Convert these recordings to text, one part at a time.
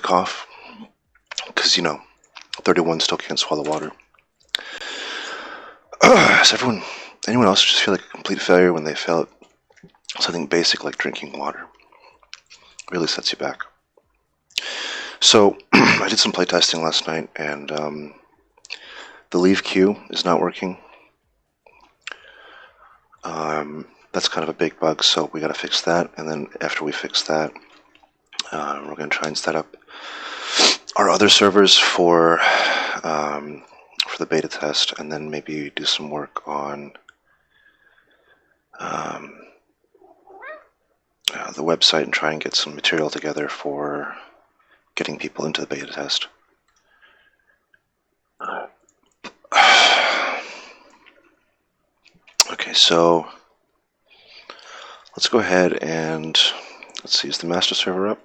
mic off because, 31 still can't swallow water. Does anyone else just feel like a complete failure when they fail at something basic like drinking water? It really sets you back. So I did some playtesting last night, and the leave queue is not working. That's kind of a big bug, so we got to fix that. And then after we fix that, we're going to try and set up our other servers for the beta test, and then maybe do some work on the website and try and get some material together for getting people into the beta test. Okay, so let's go ahead and let's see, is the master server up?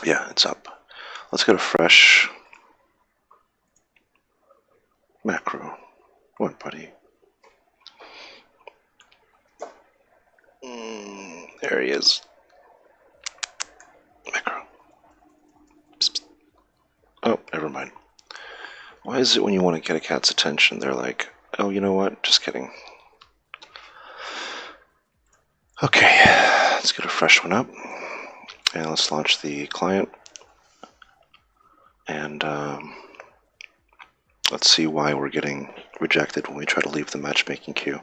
Yeah, it's up. Let's get a fresh macro. What, buddy? There he is. Macro. Psst, psst. Oh, never mind. Why is it when you want to get a cat's attention, they're like, oh, you know what? Just kidding. Okay, let's get a fresh one up. And let's launch the client. And let's see why we're getting rejected when we try to leave the matchmaking queue.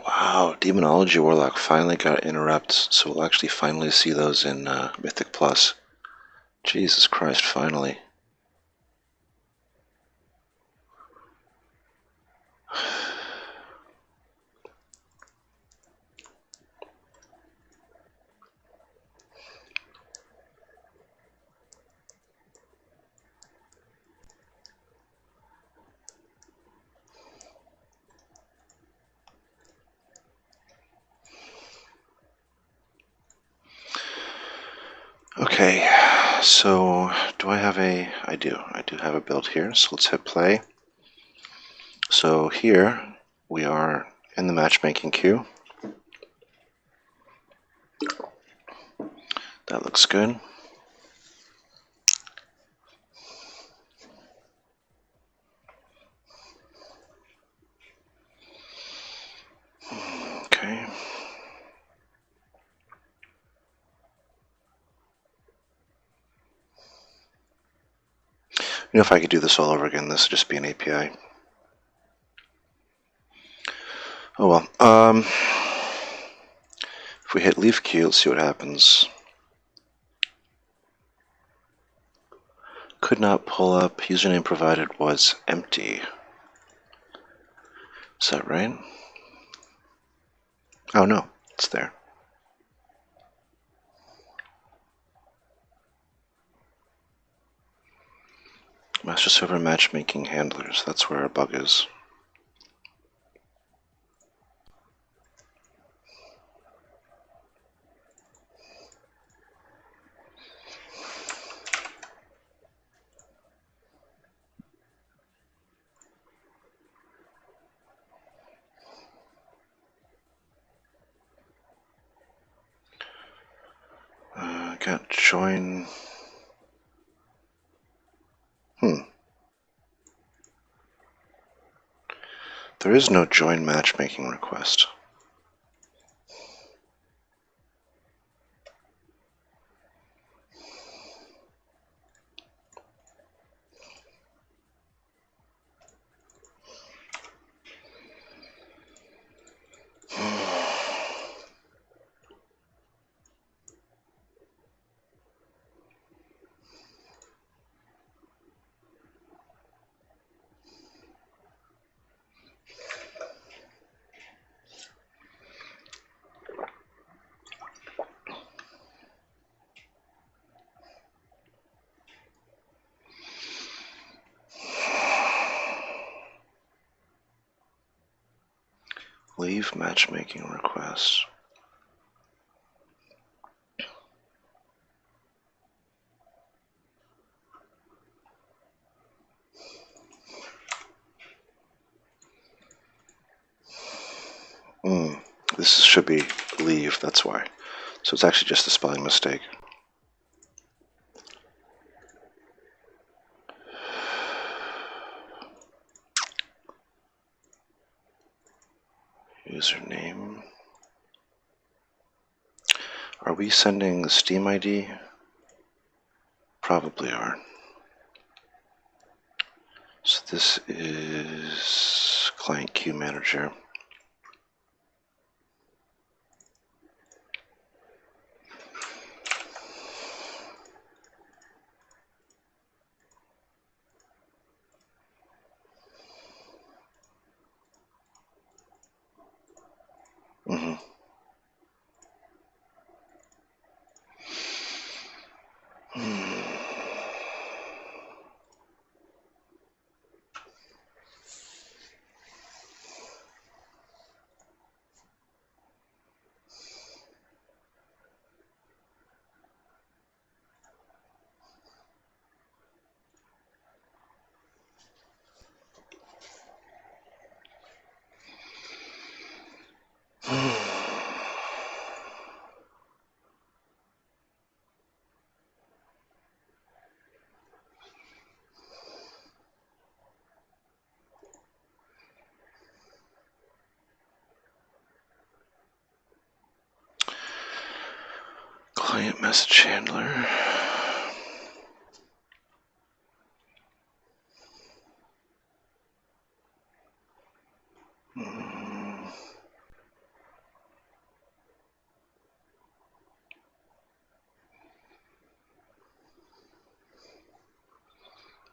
Wow, Demonology Warlock finally got interrupts, so we'll actually finally see those in Mythic Plus. Jesus Christ, finally. Okay, so do I have a... I do have a build here, so let's hit play. So here we are in the matchmaking queue. That looks good. Okay. If I could do this all over again, this would just be an API. Oh well. If we hit leave queue, let's see what happens. Could not pull up. Username provided was empty. Is that right? Oh no, it's there. Master server matchmaking handlers. That's where our bug is. Got join. There is no join matchmaking request. Leave matchmaking requests. This should be leave, that's why. So it's actually just a spelling mistake. Username. Are we sending the Steam ID? Probably are. So this is client queue manager. Client message handler.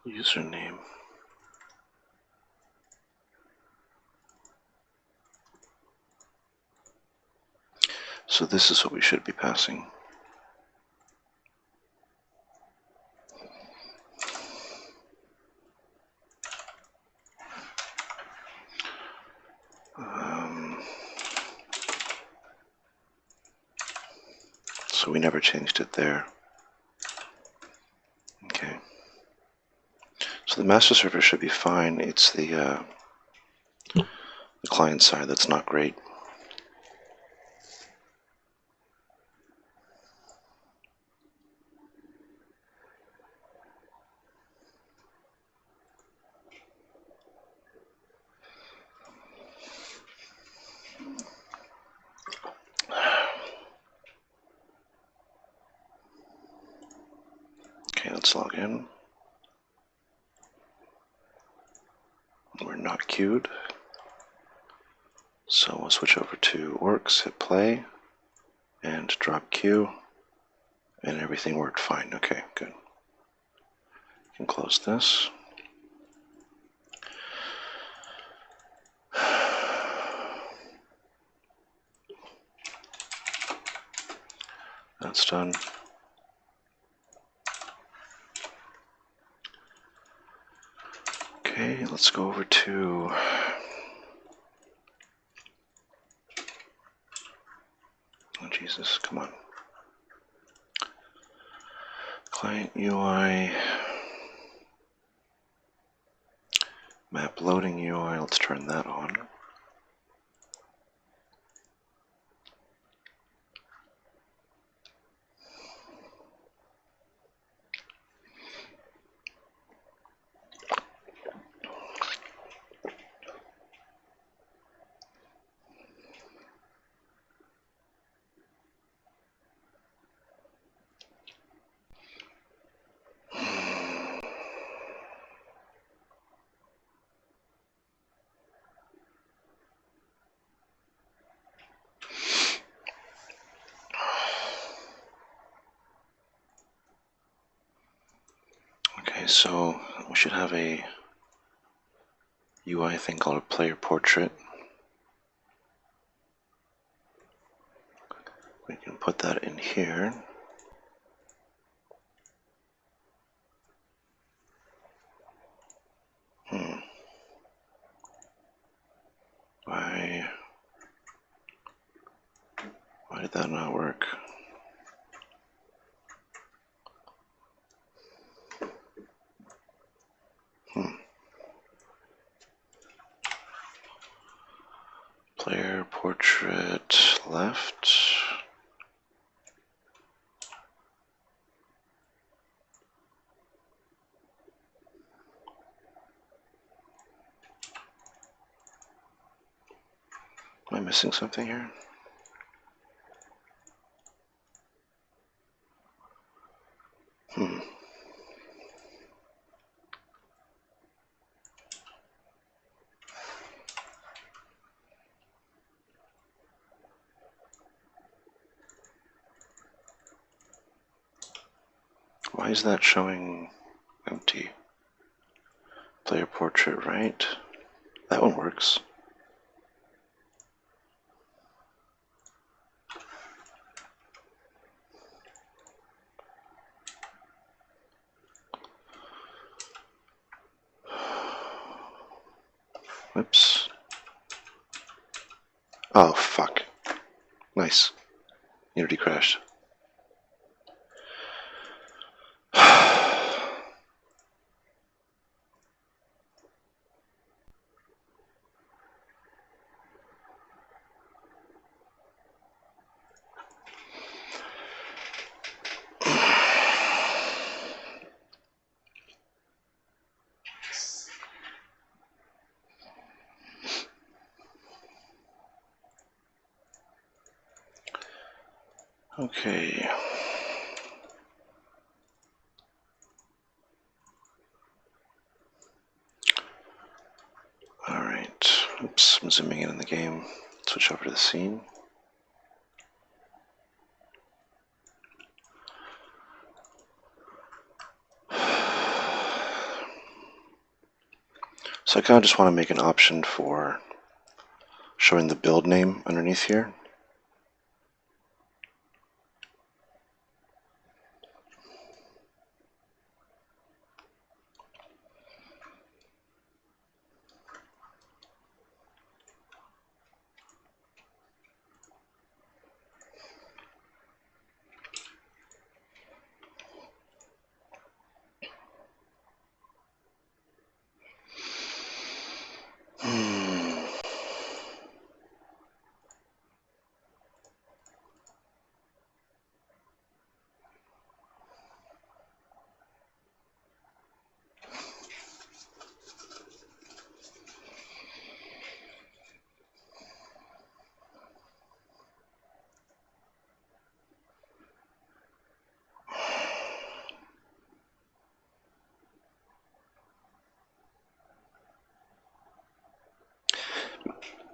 Username. So this is what we should be passing. So we never changed it there. Okay. So the master server should be fine. It's the client side that's not great. Okay, let's log in. We're not queued. So we'll switch over to works, hit play, and drop queue, and everything worked fine. Okay, good. You can close this. That's done. Okay, let's go over to oh Jesus, come on. Client UI, map loading UI, let's turn that on. Okay, so we should have a UI thing called a player portrait. We can put that in here. By that not work? Player portrait left. Am I missing something here? Why is that showing empty? Player portrait right. That one works. Whoops. Oh, fuck. Nice. Unity crashed. Okay. Alright. Oops, I'm zooming in the game. Switch over to the scene. So I kind of just want to make an option for showing the build name underneath here.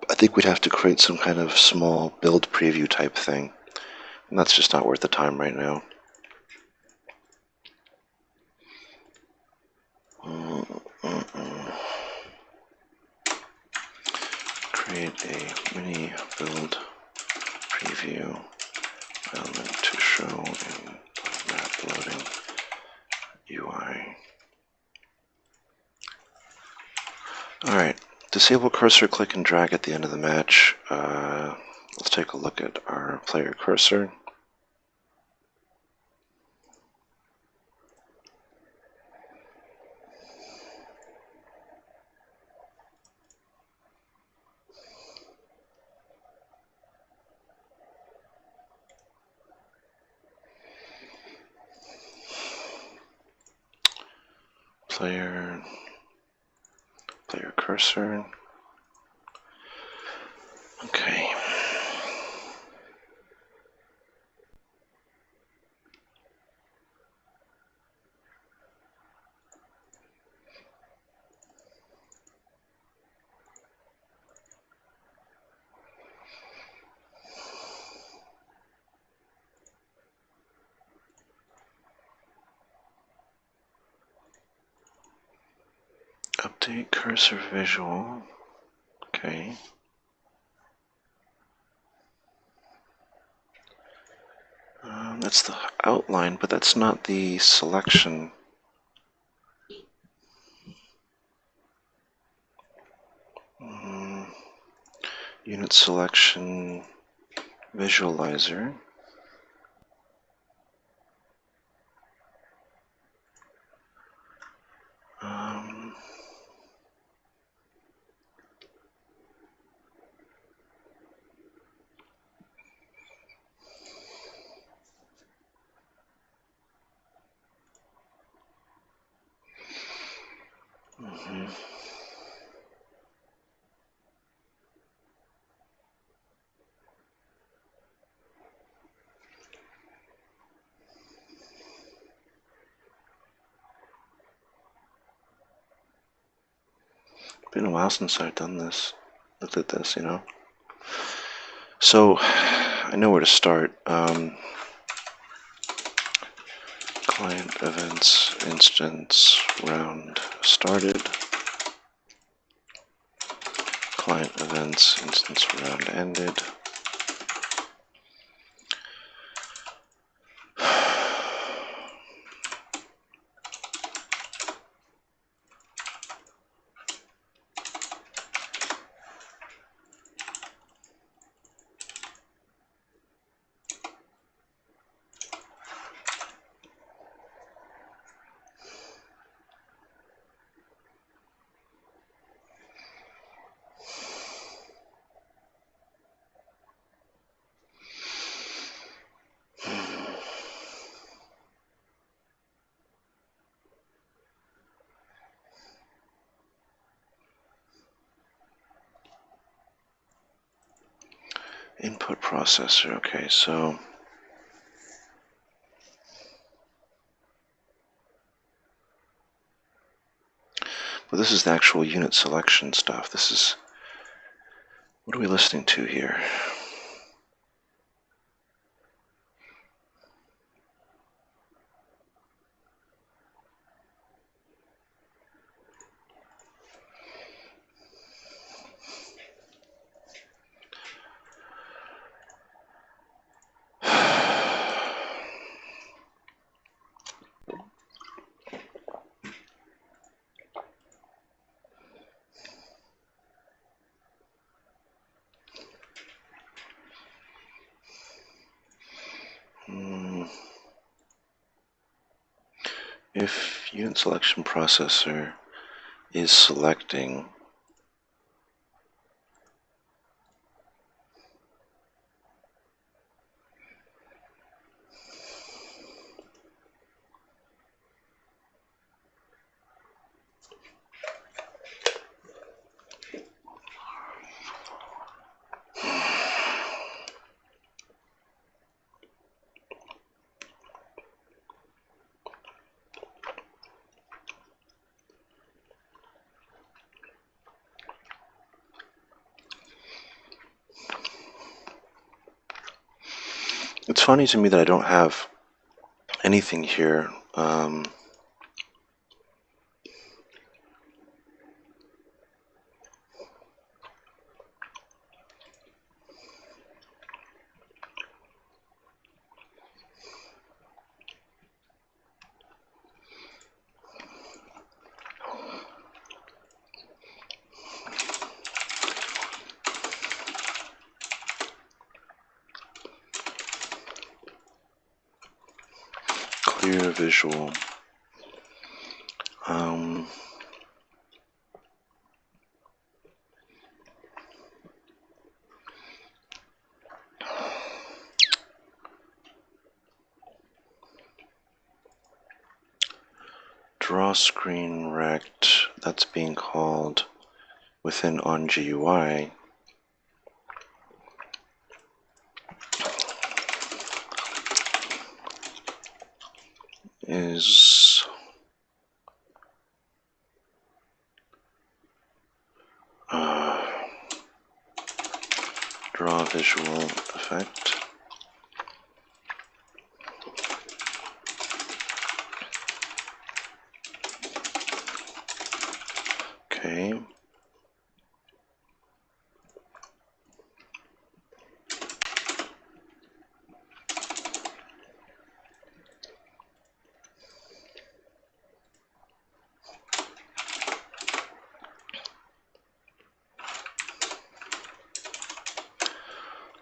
I think we'd have to create some kind of small build preview type thing. And that's just not worth the time right now. Create a mini build preview element to show in map loading UI. Alright, disable cursor click and drag at the end of the match. Let's take a look at our player cursor. Player cursor. Okay. Update cursor visual. Okay. That's the outline, but that's not the selection. Unit selection, visualizer. Been a while since I've done this, looked at this, you know. So I know where to start. Client events instance round started. Client events instance round ended. Input processor, okay, so well, this is the actual unit selection stuff. This is, what are we listening to here? If unit selection processor is selecting it's funny to me that I don't have anything here. Clear visual. Draw screen rect, that's being called within on GUI. Is draw visual effect. Okay.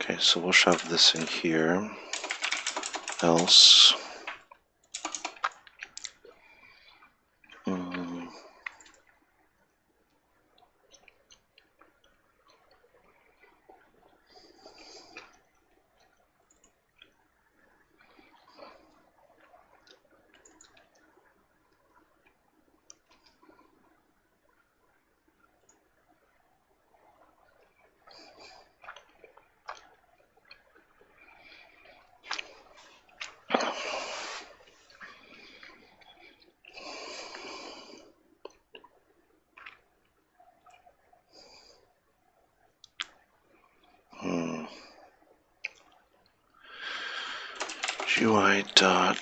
Okay, so we'll shove this in here. Else. GUI dot.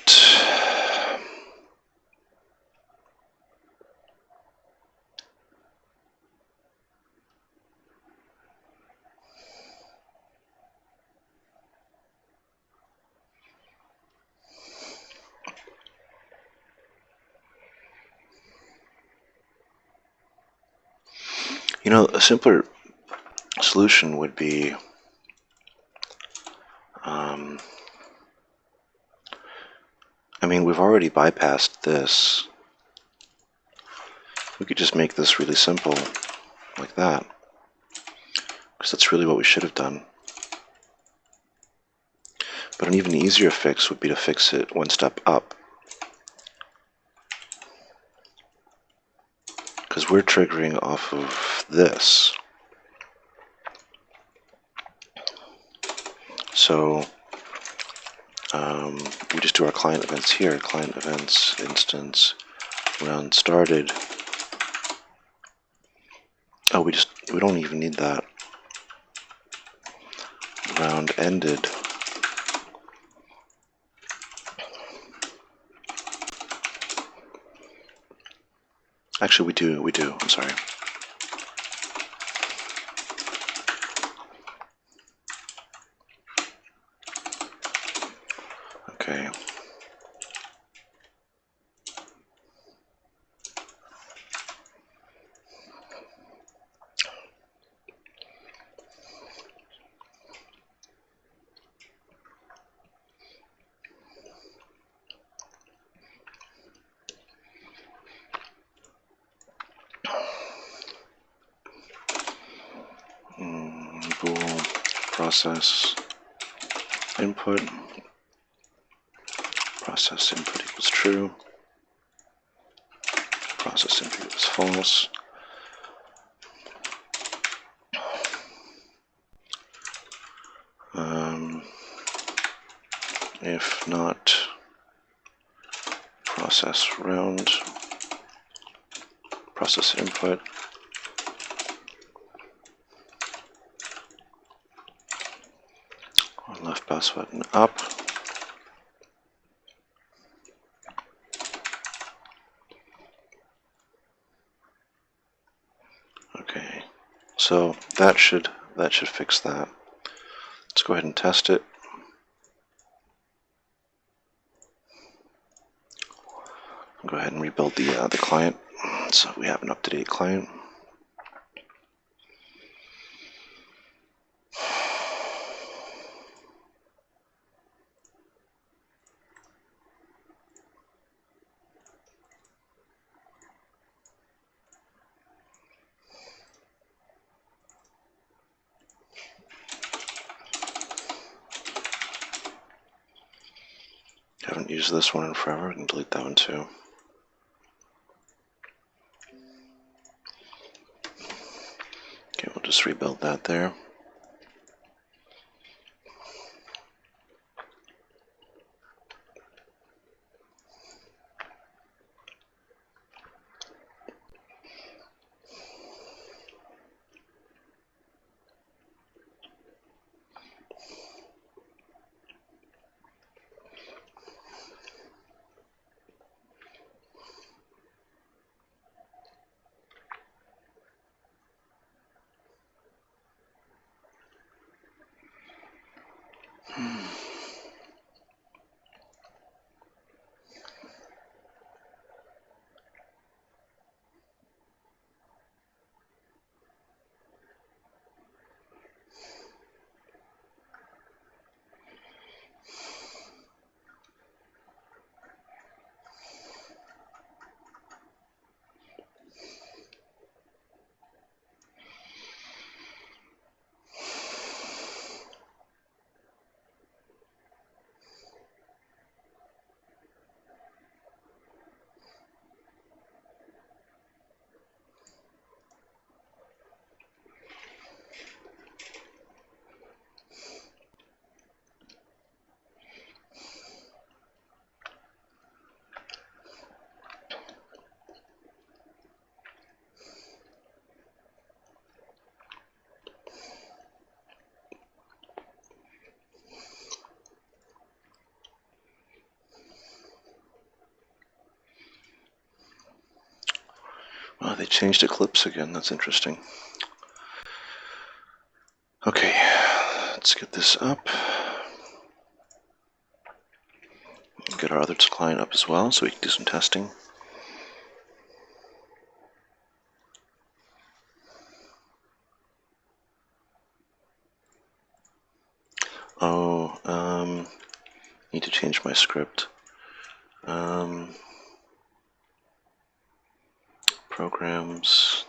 You know, a simpler solution would be I mean, we've already bypassed this. We could just make this really simple, like that. Because that's really what we should have done. But an even easier fix would be to fix it one step up. Because we're triggering off of this. So we just do our client events here. Client events, instance, round started. Oh, we don't even need that. Round ended. Actually, we do, I'm sorry. Okay. Bool process input. Process input equals true. Process input equals false. If not, process round, process input. Left mouse button up. Okay, so that should fix that. Let's go ahead and test it. Go ahead and rebuild the client, so we have an up-to-date client. Haven't used this one in forever. I can delete that one too. Okay, we'll just rebuild that there. Oh, they changed Eclipse again. That's interesting. Okay, let's get this up. Get our other client up as well so we can do some testing. Oh, need to change my script. Programs.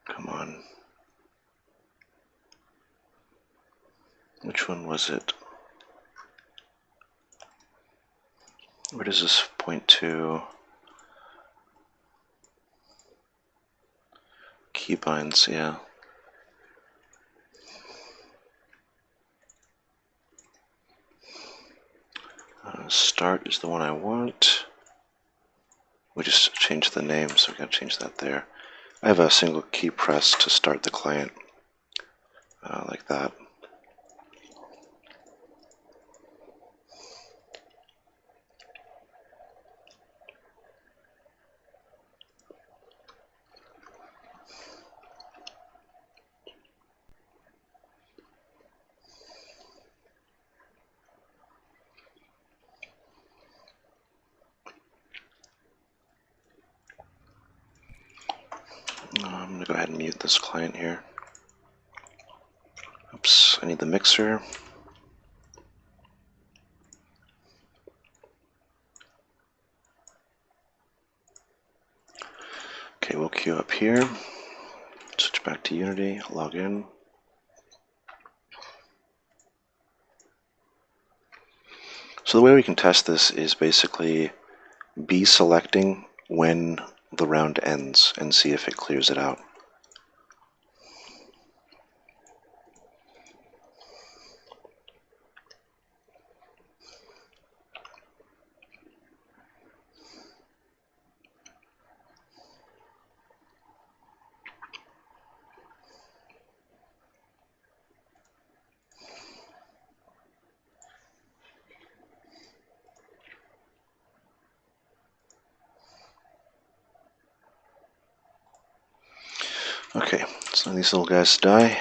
Come on. Which one was it? Where does this point to? Keybinds, yeah. Start is the one I want. We just changed the name, so we gotta change that there. I have a single key press to start the client, like that. I'm gonna go ahead and mute this client here. Oops, I need the mixer. Okay, we'll queue up here. Switch back to Unity, log in. So the way we can test this is basically be selecting when the round ends and see if it clears it out. Okay, so these little guys die.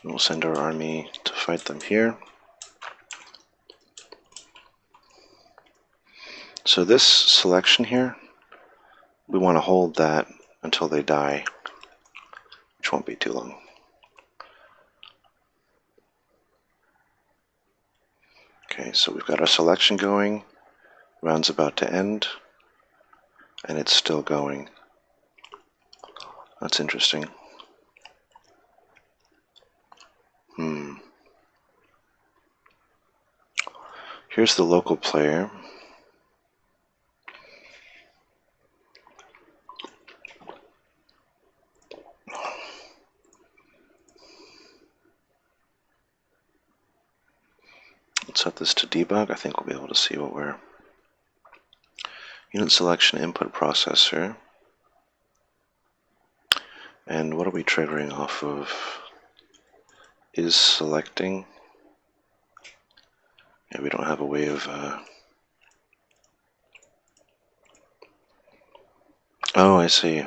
We'll send our army to fight them here. So this selection here, we want to hold that until they die, which won't be too long. Okay, so we've got our selection going, round's about to end, and it's still going. That's interesting. Here's the local player. Let's set this to debug. I think we'll be able to see what we're... Unit selection input processor. And what are we triggering off of? Is selecting. Yeah, we don't have a way of... Oh, I see.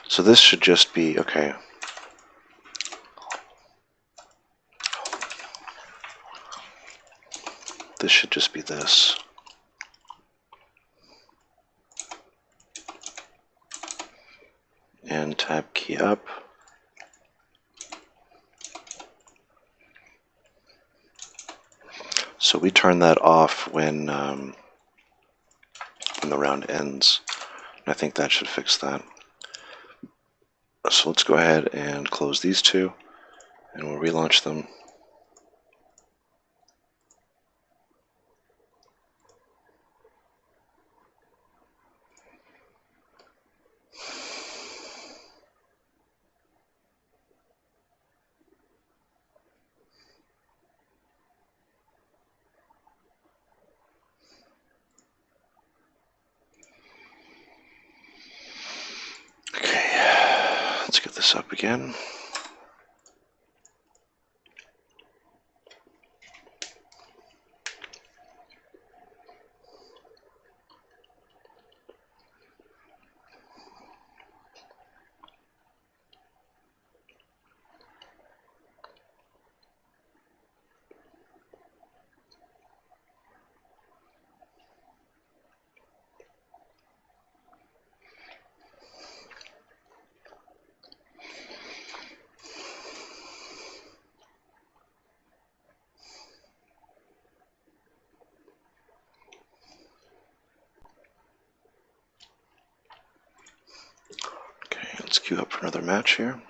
So this should just be... Okay. This should just be this. And tab key up. So we turn that off when the round ends. And I think that should fix that. So let's go ahead and close these two, and we'll relaunch them. move this up again. Let's queue up for another match here.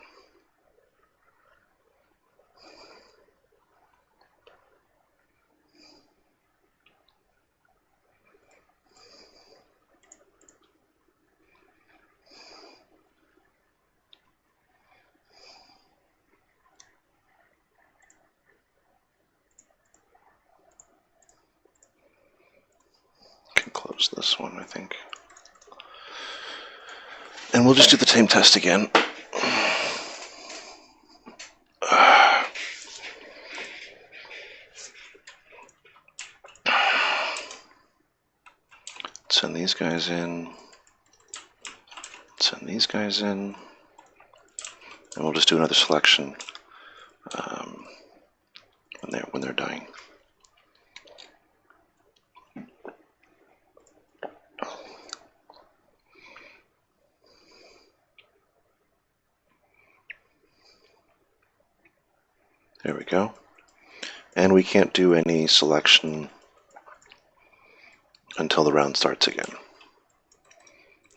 Can close this one, I think. And we'll just do the same test again. Send these guys in. Send these guys in. And we'll just do another selection when they're dying. There we go. And we can't do any selection until the round starts again.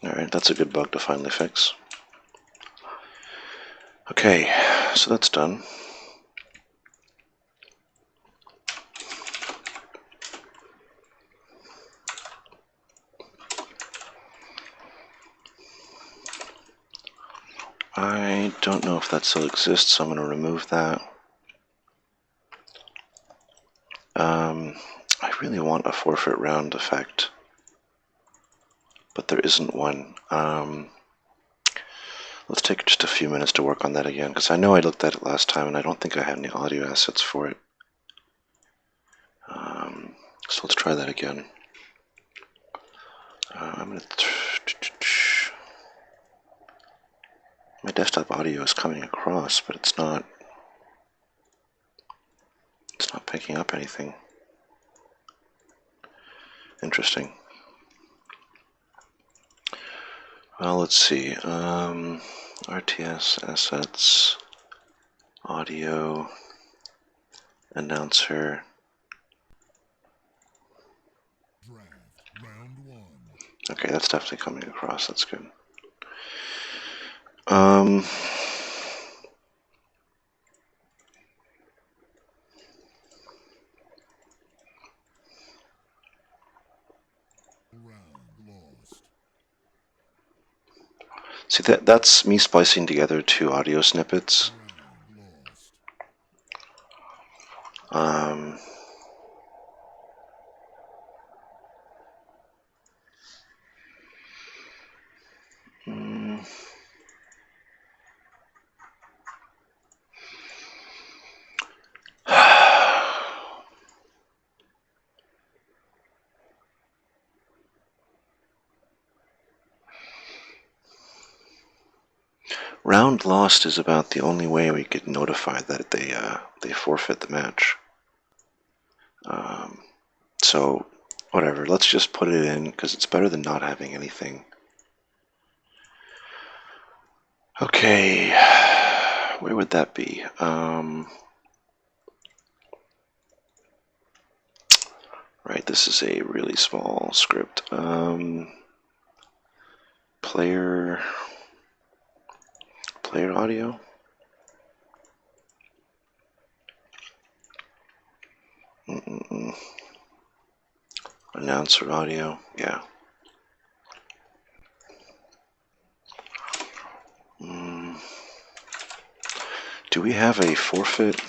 Alright, that's a good bug to finally fix. Okay, so that's done. I don't know if that still exists, so I'm going to remove that. I really want a forfeit round effect, but there isn't one. Let's take just a few minutes to work on that again, because I know I looked at it last time and I don't think I had any audio assets for it. So let's try that again. My desktop audio is coming across, but it's not picking up anything. Interesting. Well, let's see. RTS, assets, audio, announcer. Round one. Okay, that's definitely coming across. That's good. See, that's me splicing together two audio snippets. Round lost is about the only way we could notify that they forfeit the match. So whatever, let's just put it in because it's better than not having anything. Okay, where would that be? Right, this is a really small script. Player audio. Announcer audio, yeah. Do we have a forfeit?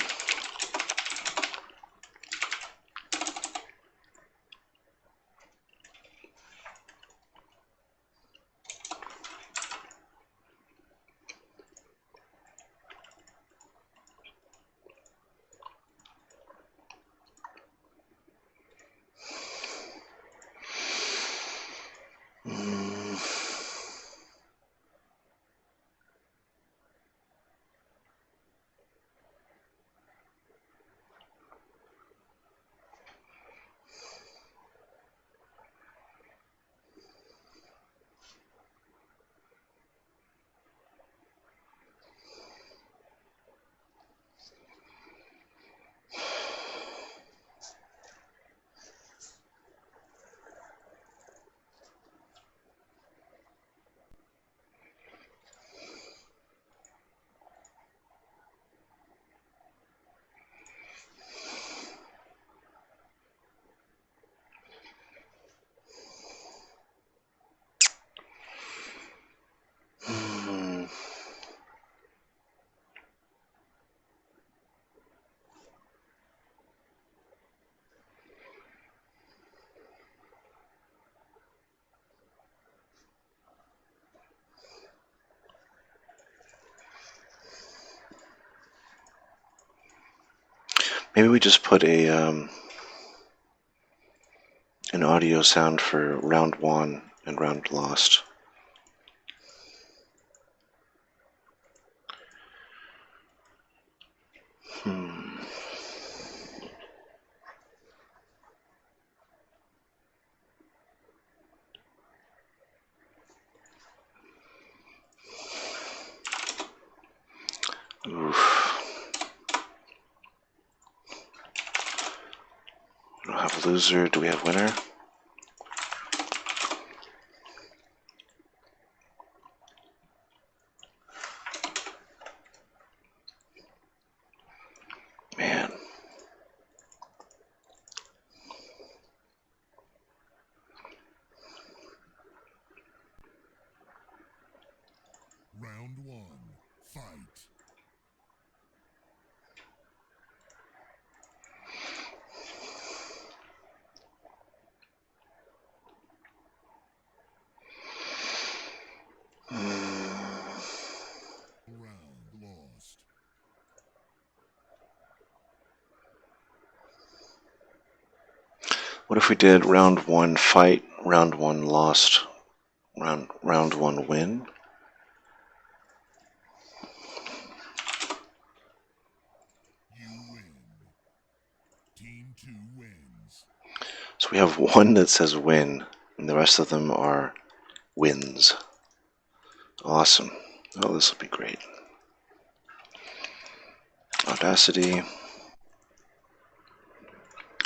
Maybe we just put a an audio sound for round 1 and round lost. Oof. We don't have loser. Do we have winner? Man. Round 1, fight. Round lost. What if we did round 1 fight, round 1 lost, round 1 win? You win. Team 2 wins. So we have one that says win, and the rest of them are wins. Awesome. Oh, this will be great. Audacity.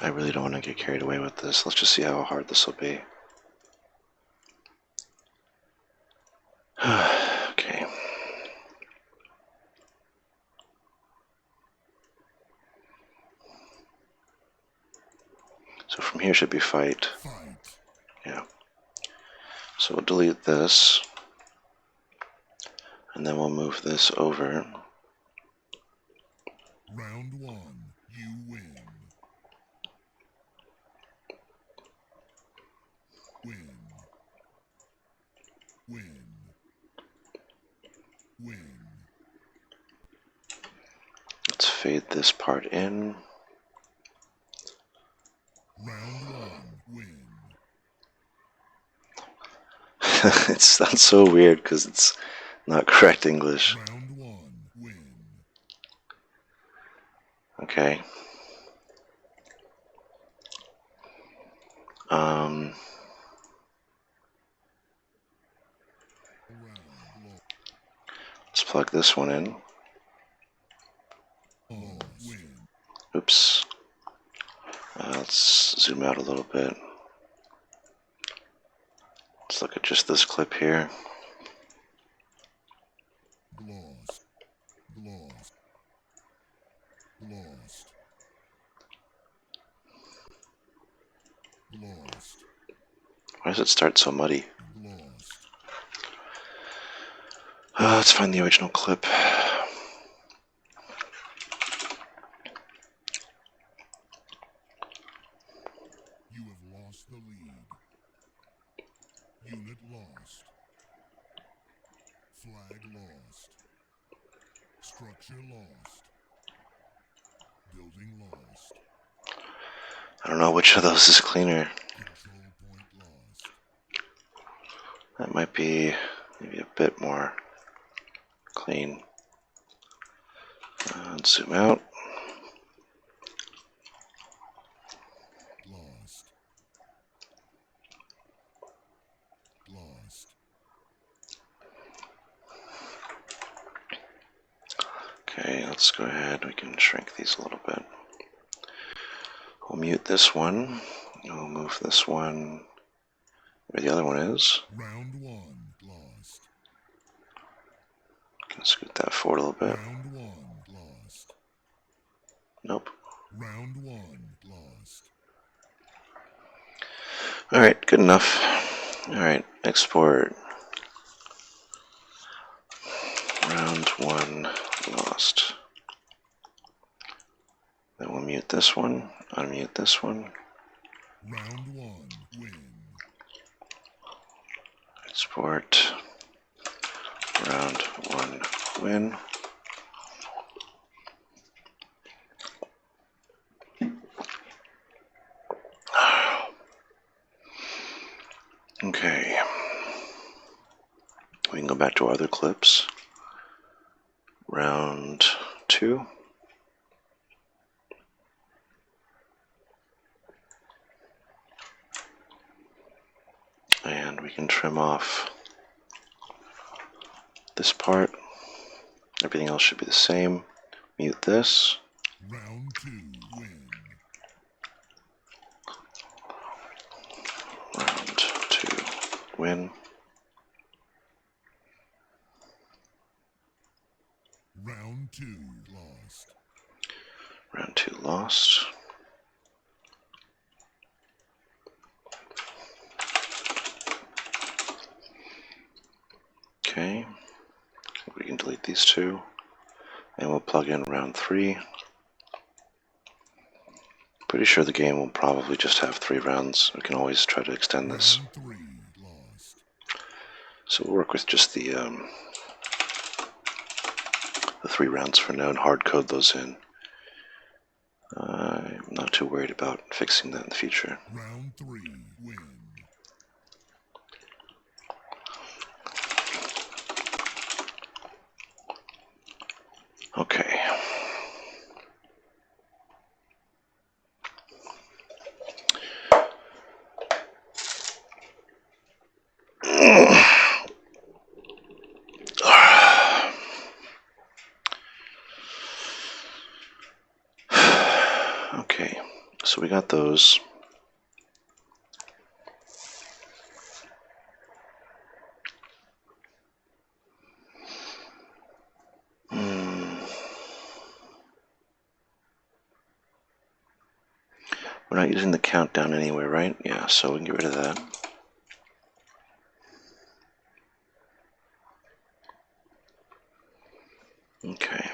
I really don't want to get carried away with this. Let's just see how hard this will be. Okay. So from here should be fight. Fight. Yeah. So we'll delete this. And then we'll move this over. Round 1, you win. Win. Win. Win. Let's fade this part in. Round 1, win. It sounds so weird because it's not correct English. Round 1, win. Okay. Round lost. Let's plug this one in. Win. Oops. Let's zoom out a little bit. Let's look at just this clip here. Lost. Lost. Lost. Lost. Why does it start so muddy? Lost. Let's find the original clip. You have lost the lead. Unit lost. Flag lost. Structure lost. Building lost. I don't know which of those is cleaner. Control point lost. That might be maybe a bit more clean. Let's zoom out. Lost. Lost. Okay, let's go ahead. We can shrink these a little bit. We'll mute this one. We'll move this one where the other one is. Round 1 lost. Can scoot that forward a little bit. Round 1 lost. Nope. Round 1 lost. Alright, good enough. Alright, export. Round 1 lost. Then we'll mute this one, unmute this one. Round 1 win. Export. Round 1 win. We can go back to our other clips. Round 2. And we can trim off this part. Everything else should be the same. Mute this. Round 2, win. Round 2, win. Round 2, lost. Round 2, lost. Okay. We can delete these two. And we'll plug in round 3. Pretty sure the game will probably just have 3 rounds. We can always try to extend this. Round 3, lost. So we'll work with just the 3 rounds for now and hard code those in. I'm not too worried about fixing that in the future. Round 3, win. Okay. Okay, so we got those. We're not using the countdown anyway, right? Yeah, so we can get rid of that. Okay.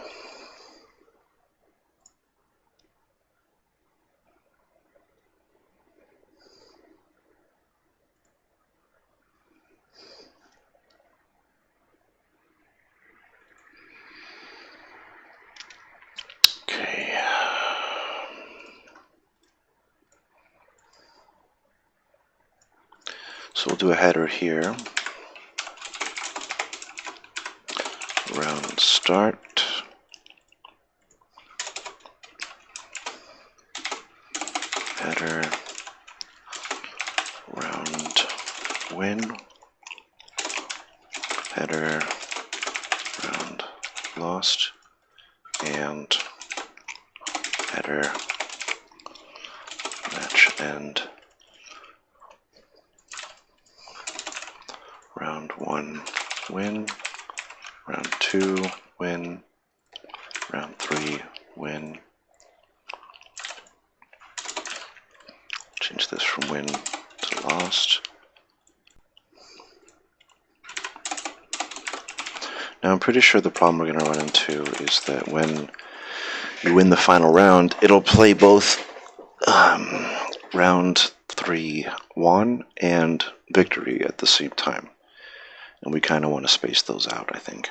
Okay. So we'll do a header here. Round start. Header. Round win. Header. Round lost. And header. Match end. Round 1 win. Round 2 win. Round 3 win. Change this from win to lost. Now I'm pretty sure the problem we're going to run into is that when you win the final round, it'll play both round 3 won and victory at the same time. And we kind of want to space those out, I think.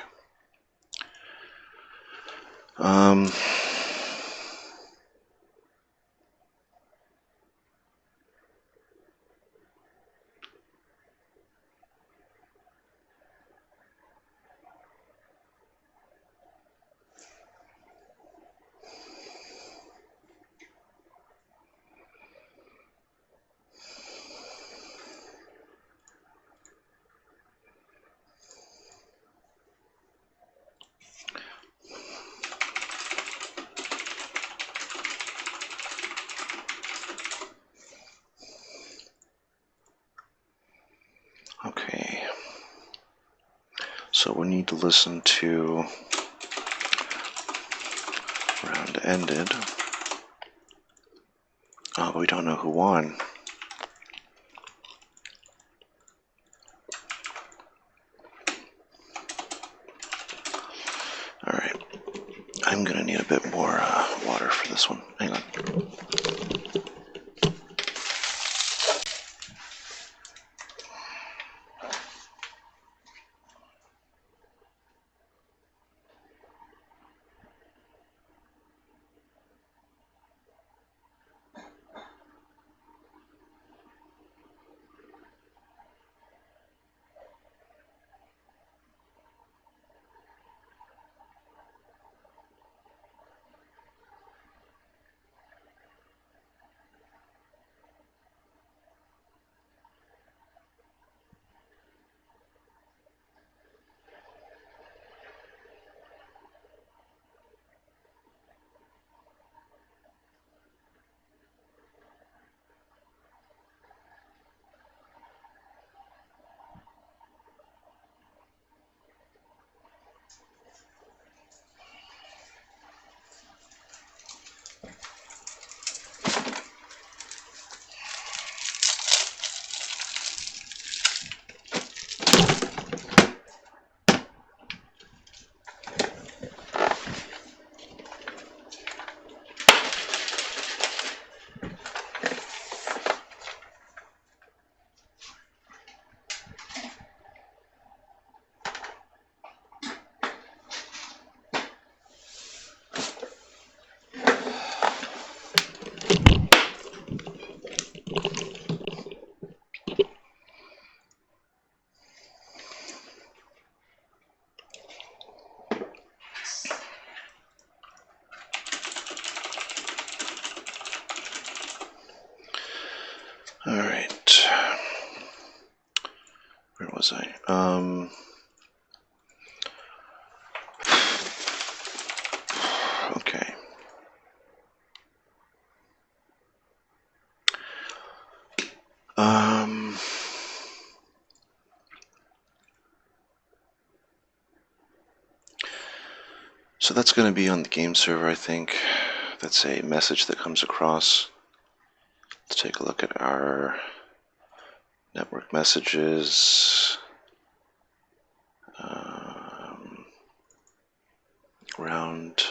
Okay. So we need to listen to round ended. Oh, but we don't know who won. Alright. I'm gonna need a bit more water for this one. Hang on. Alright. Where was I? Okay. So that's going to be on the game server, I think. That's a message that comes across. Let's take a look at our network messages. Round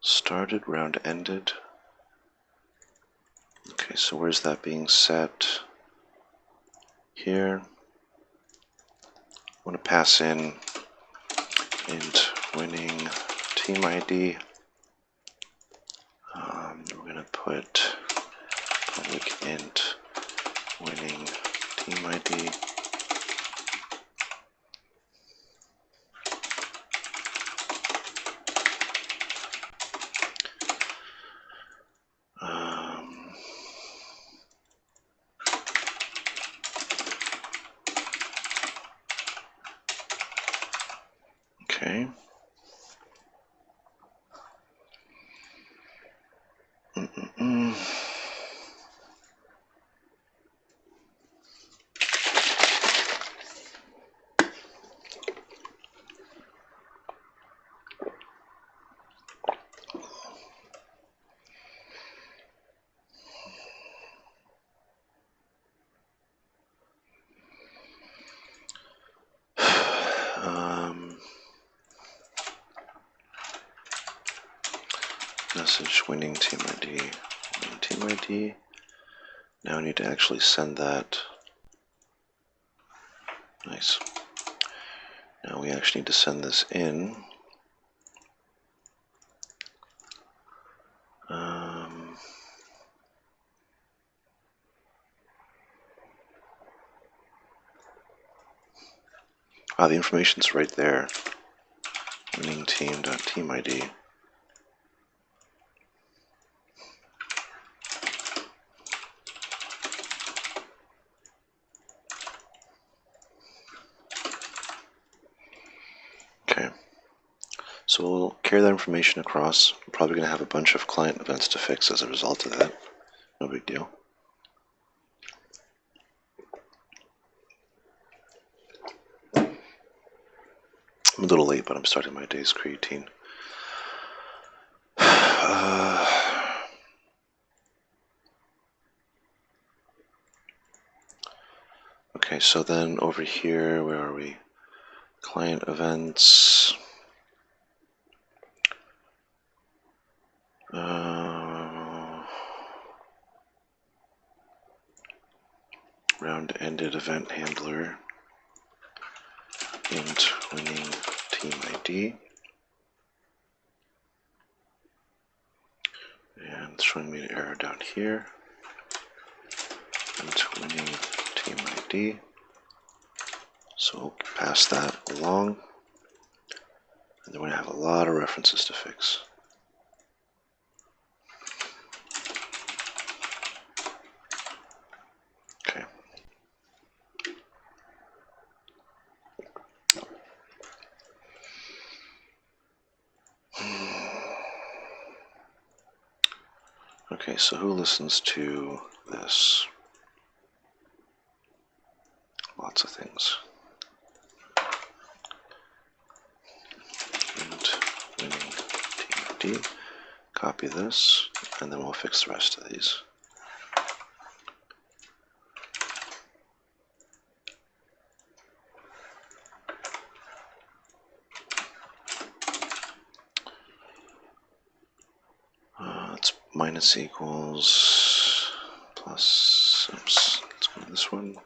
started, round ended. Okay, so where's that being set? Here. I want to pass in int winning team ID. We're going to put public int winning team ID. Okay. Message winning team ID. Winning team ID. Now I need to actually send that. Nice. Now we actually need to send this in. The information's right there. Winning team.team ID. Okay. So we'll carry that information across. We're probably going to have a bunch of client events to fix as a result of that. No big deal. I'm a little late, but I'm starting my day's creatine. Okay, so then over here, where are we? Client events. Round ended event handler. Int winning team ID. And it's showing me an error down here. Int winning team ID. So we'll pass that along. And then we're going to have a lot of references to fix. Okay. Okay, so who listens to this? Lots of things. Int winning team ID. Copy this, and then we'll fix the rest of these. It's minus equals plus, oops, let's go to this one.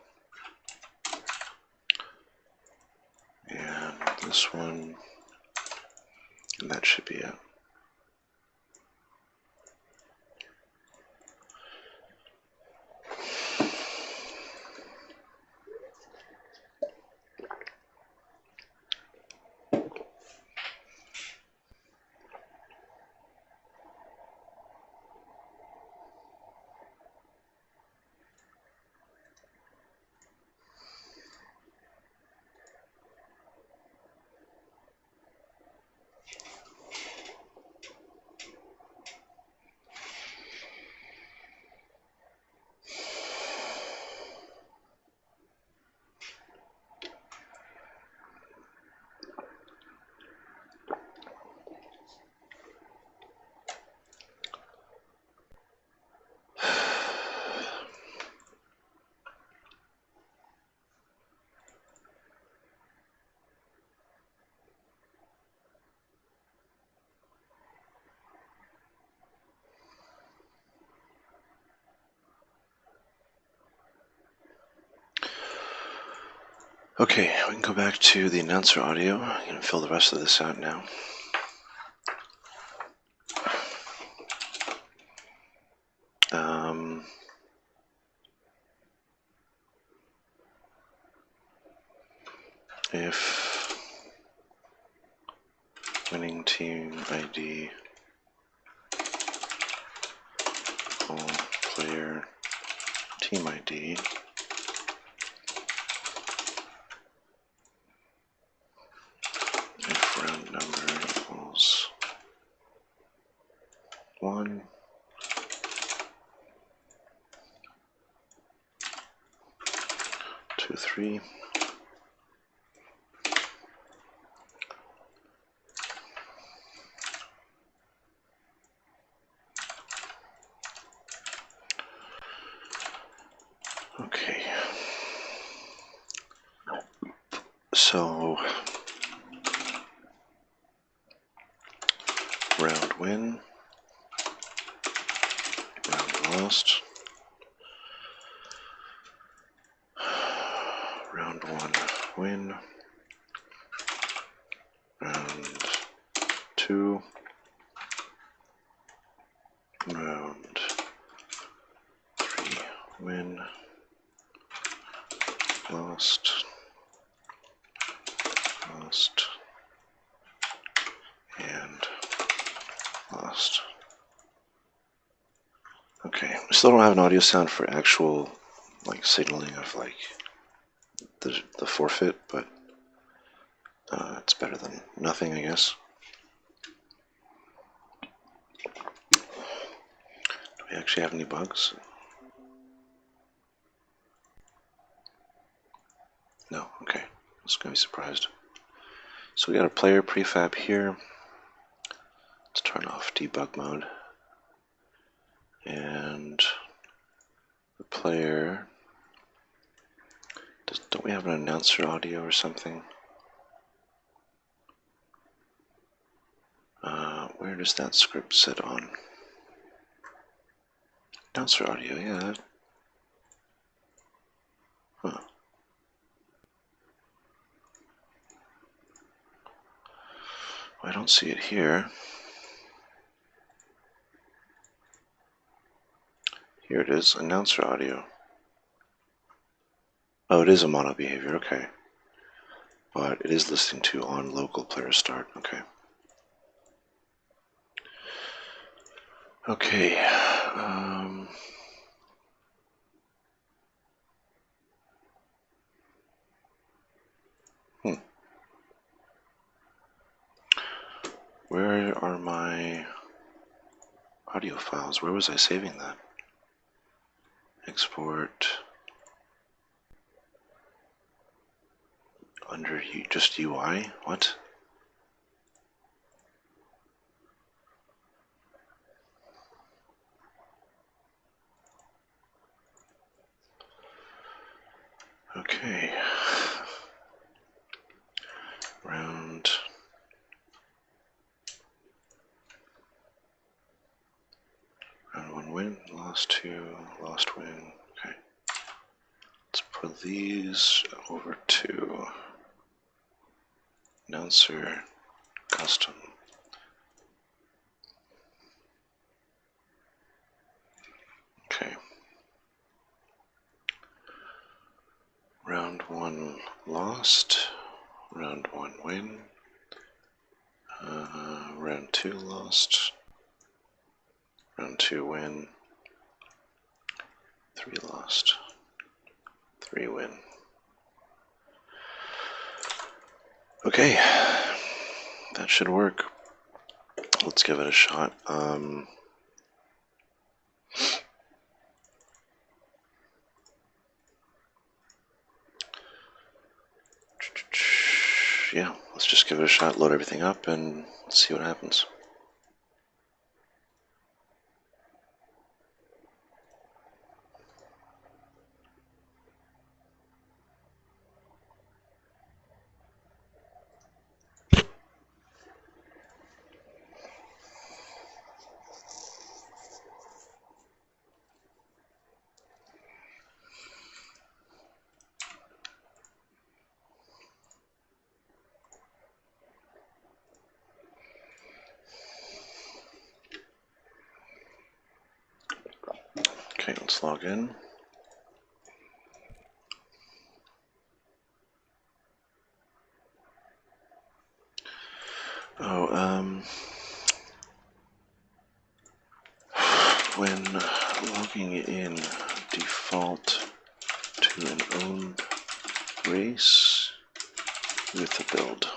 And this one, and that should be it. Okay, we can go back to the announcer audio. I'm going to fill the rest of this out now. If winning team ID all player team ID if round number equals 1, 2, 3. Okay. So round win, round lost, round 1 win, round 2, round 3 win, lost, lost, and lost. Okay, I still don't have an audio sound for actual like signaling of like the forfeit, but it's better than nothing, I guess. Do we actually have any bugs? No, okay. I was gonna be surprised. So we got a player prefab here. Let's turn off debug mode. And the player, don't we have an announcer audio or something? Where does that script sit on? Announcer audio, yeah. Huh. I don't see it here. Here it is, announcer audio. Oh, it is a mono behavior, okay. But it is listening to on local player start, okay. Okay, where are my audio files? Where was I saving that? Export under just UI? What? Okay. Round one win, lost 2, lost win. Okay. Let's put these over to announcer custom. Okay. Round 1 lost, round 1 win, round 2 lost, round 2 win, 3 lost, 3 win. Okay, that should work. Let's give it a shot. Yeah, let's just give it a shot, load everything up, and see what happens. Okay, let's log in. Oh, when logging in, default to an owned race with a build.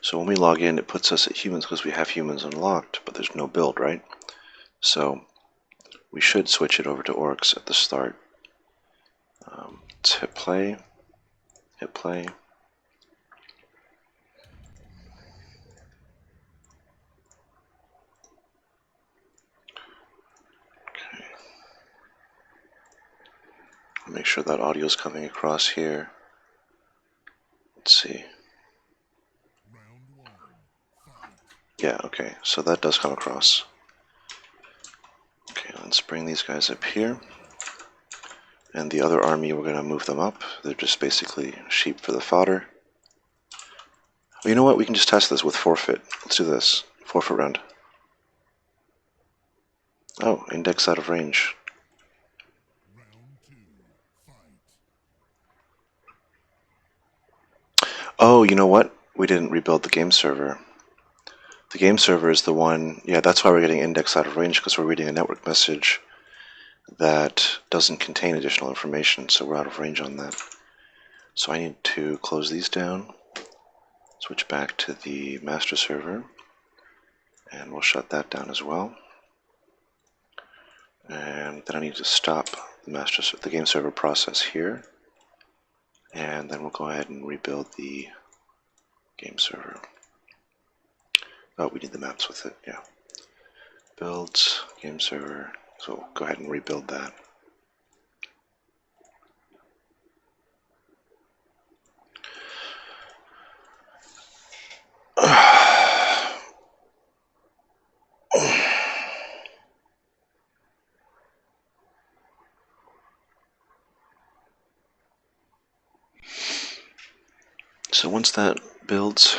So when we log in, it puts us at humans because we have humans unlocked, but there's no build, right? So we should switch it over to orcs at the start. Let's hit play. Hit play. Okay. Make sure that audio is coming across here. Let's see. Yeah, okay, so that does come across. Okay, let's bring these guys up here. And the other army, we're going to move them up. They're just basically sheep for the fodder. Well, you know what? We can just test this with forfeit. Let's do this. Forfeit round. Oh, index out of range. Oh, you know what? We didn't rebuild the game server. The game server is the one, yeah, that's why we're getting index out of range, because we're reading a network message that doesn't contain additional information, so we're out of range on that. So I need to close these down, switch back to the master server, and we'll shut that down as well. And then I need to stop the game server process here, and then we'll go ahead and rebuild the game server. Oh, we need the maps with it, yeah. Builds, game server, so we'll go ahead and rebuild that. So once that builds,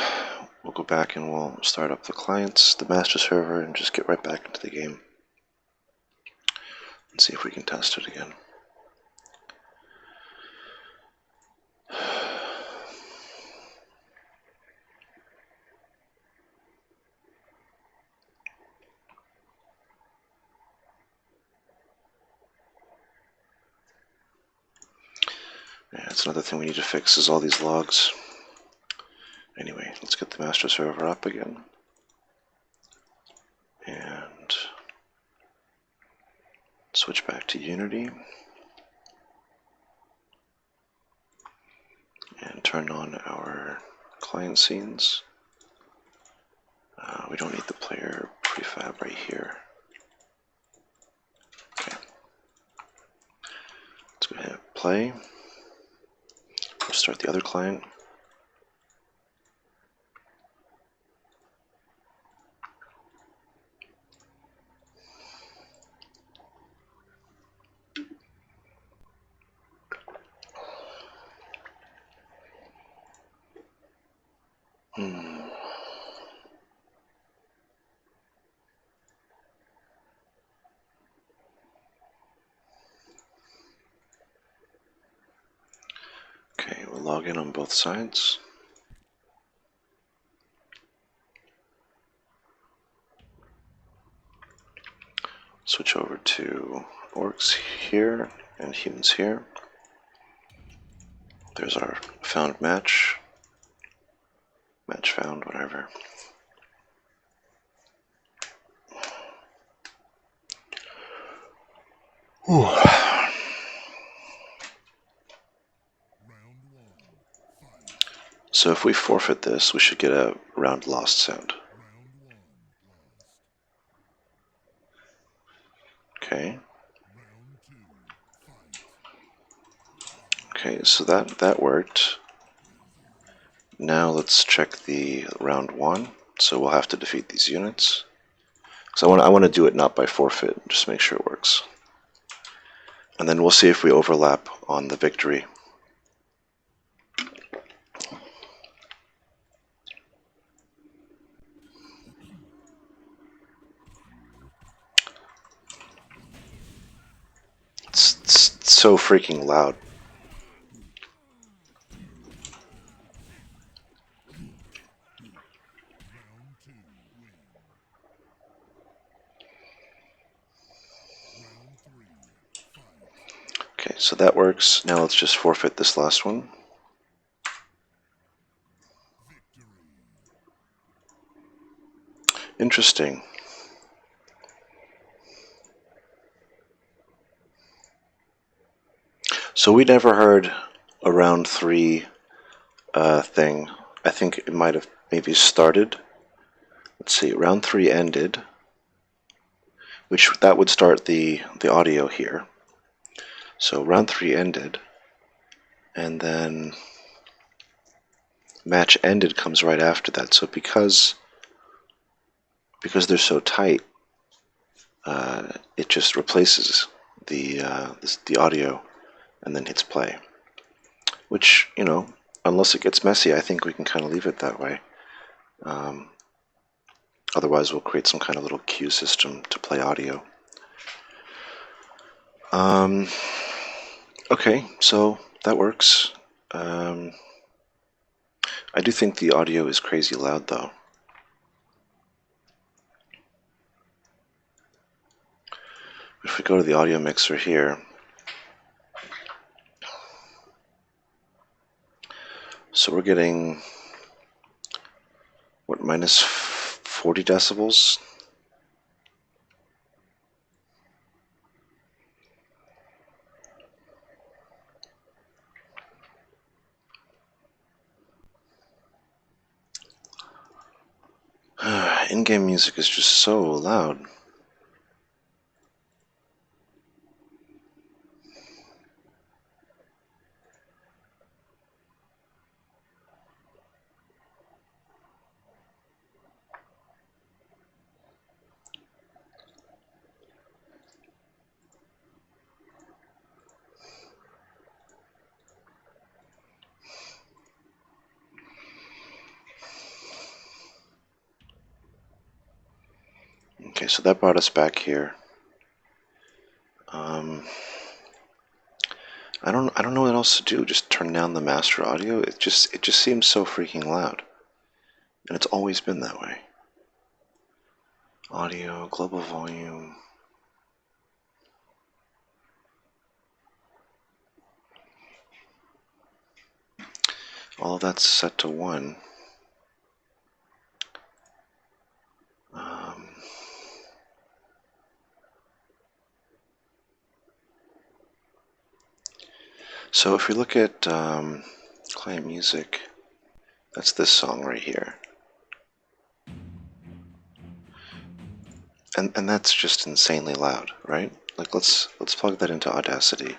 we'll go back and we'll start up the clients, the master server, and just get right back into the game and see if we can test it again. Yeah, that's another thing we need to fix is all these logs. Anyway, let's get the master server up again. And switch back to Unity. And turn on our client scenes. We don't need the player prefab right here. Okay. Let's go ahead and play. We'll start the other client. Okay, we'll log in on both sides. Switch over to orcs here and humans here. There's our found match. Match found, whatever. Ooh. So if we forfeit this, we should get a round lost sound. Okay. Okay, so that worked. Now let's check the round one. So we'll have to defeat these units. So I want to do it not by forfeit, just make sure it works. And then we'll see if we overlap on the victory. so freaking loud. Round two, win. Round three, fight. Okay, so that works. Now let's just forfeit this last one. Victory. Interesting. So we never heard a round 3 thing. I think it might have maybe started. Let's see, round 3 ended, which that would start the audio here. So round 3 ended, and then match ended comes right after that. So because they're so tight, it just replaces the audio and then hits play. Which, you know, unless it gets messy, I think we can kind of leave it that way. Otherwise, we'll create some kind of little cue system to play audio. Okay, so that works. I do think the audio is crazy loud, though. If we go to the audio mixer here, so we're getting, what, minus 40 decibels? In-game music is just so loud. Okay, so that brought us back here. I don't know what else to do. Just turn down the master audio. It just seems so freaking loud, and it's always been that way. Audio, global volume. All of that's set to 1. So if we look at client music, that's this song right here. And that's just insanely loud, right? Like let's plug that into Audacity.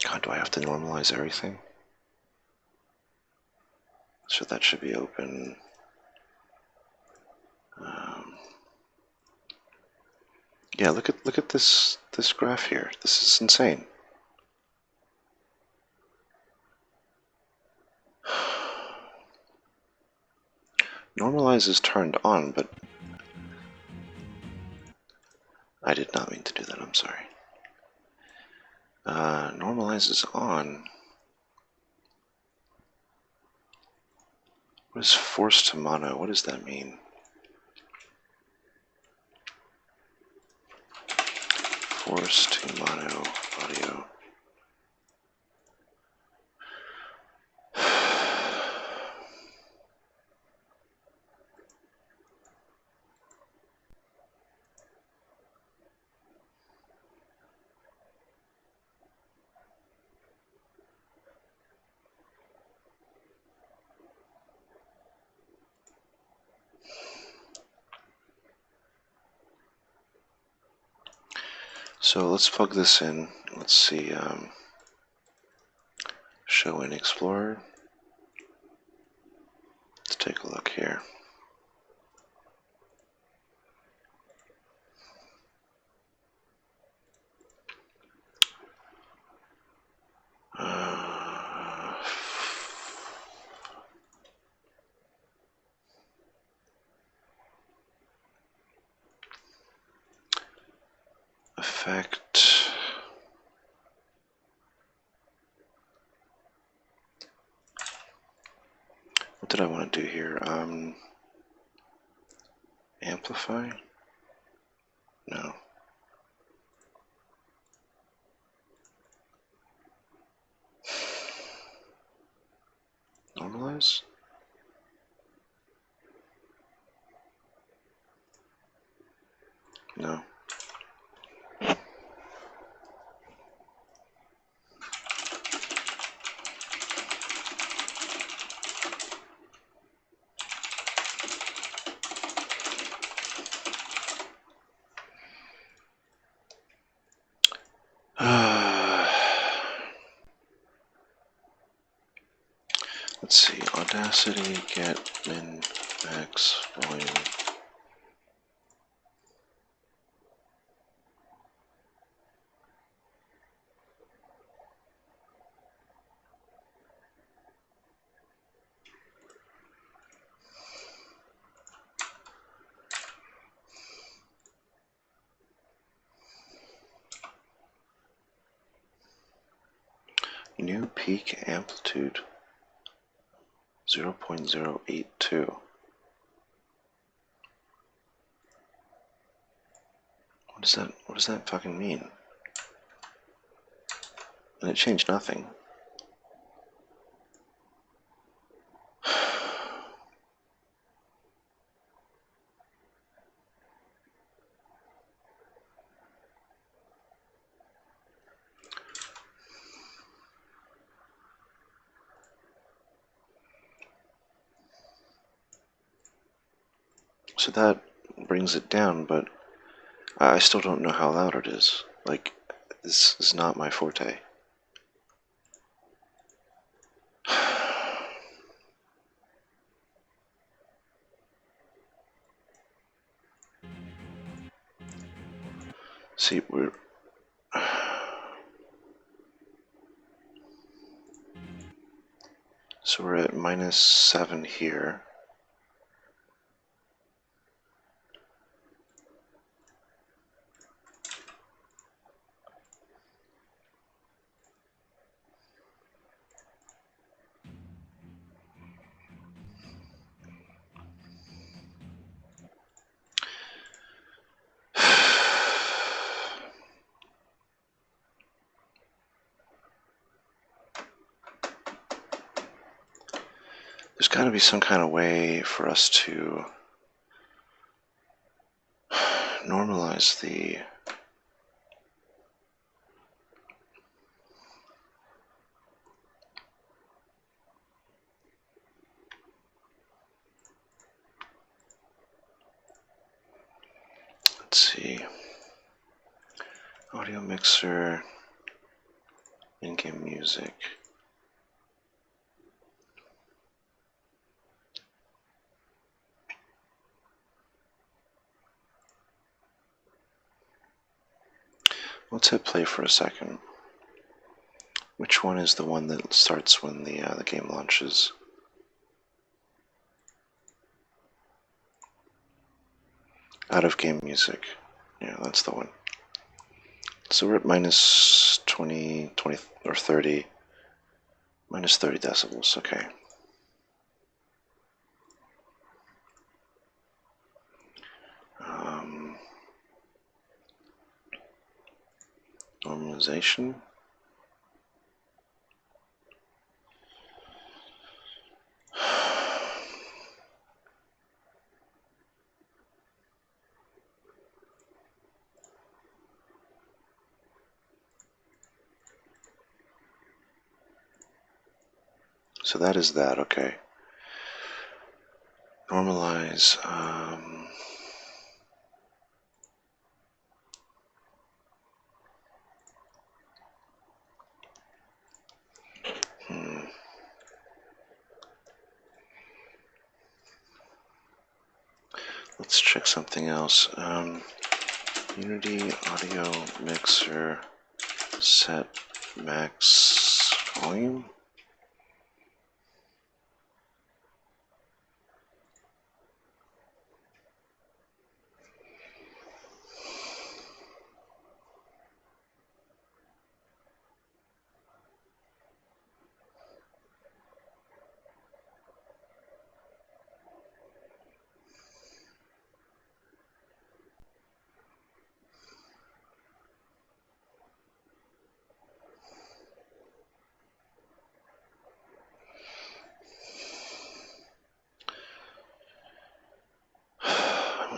God, do I have to normalize everything? So that should be open. Yeah, look at this graph here. This is insane. Normalize is turned on, but I did not mean to do that. I'm sorry. Normalize is on. What is forced to mono? What does that mean? Forced to mono audio. So let's plug this in. Let's see. Show in Explorer. Let's take a look here. effect. What did I want to do here? Amplify? No. Normalize? No. Let's see, Audacity, get min, max, volume. New peak amplitude 0.082. What does that fucking mean? And it changed nothing. So that brings it down, but I still don't know how loud it is. Like, this is not my forte. See, we're at -7 here. There's got to be some kind of way for us to normalize the let's see, audio mixer, in-game music. Let's hit play for a second. Which one is the one that starts when the game launches? Out of game music. Yeah, that's the one. So we're at -20, 20 or 30, -30 decibels. Okay. Normalization. So that is that, okay. Normalize, let's check something else. Unity audio mixer set max volume.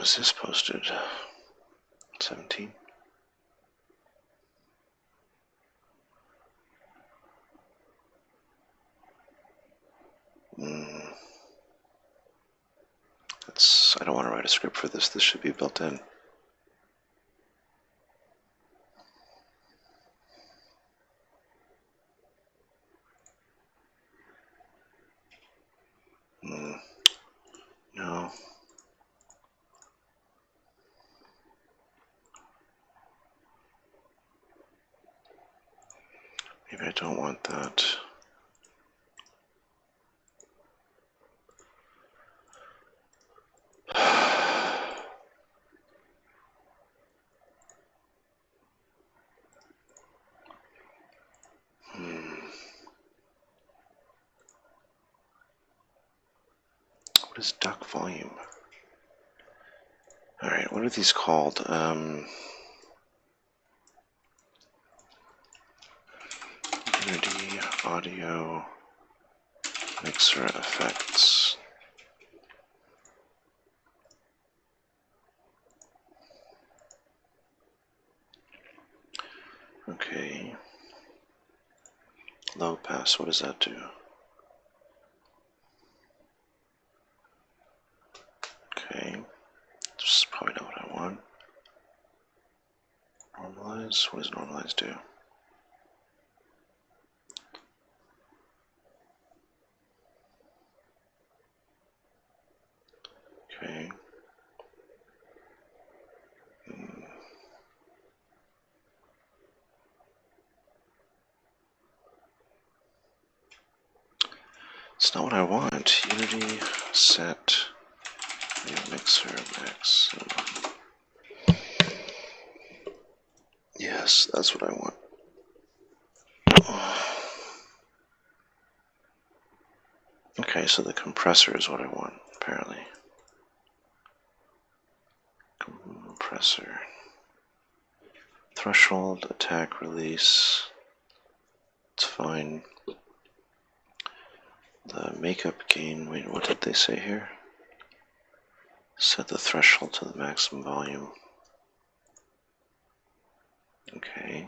was this posted? 17? I don't want to write a script for this. This should be built in. No. Maybe I don't want that. What is duck volume? Alright, what are these called? Unity audio mixer effects. Okay. Low pass, what does that do? Okay. This is probably not what I want. Normalize? What does normalize do? Okay. It's not what I want. Unity set mixer max. Yes, that's what I want. Okay, so the compressor is what I want, apparently. Compressor. Threshold, attack, release. It's fine. The makeup gain, wait, what did they say here? Set the threshold to the maximum volume. Okay.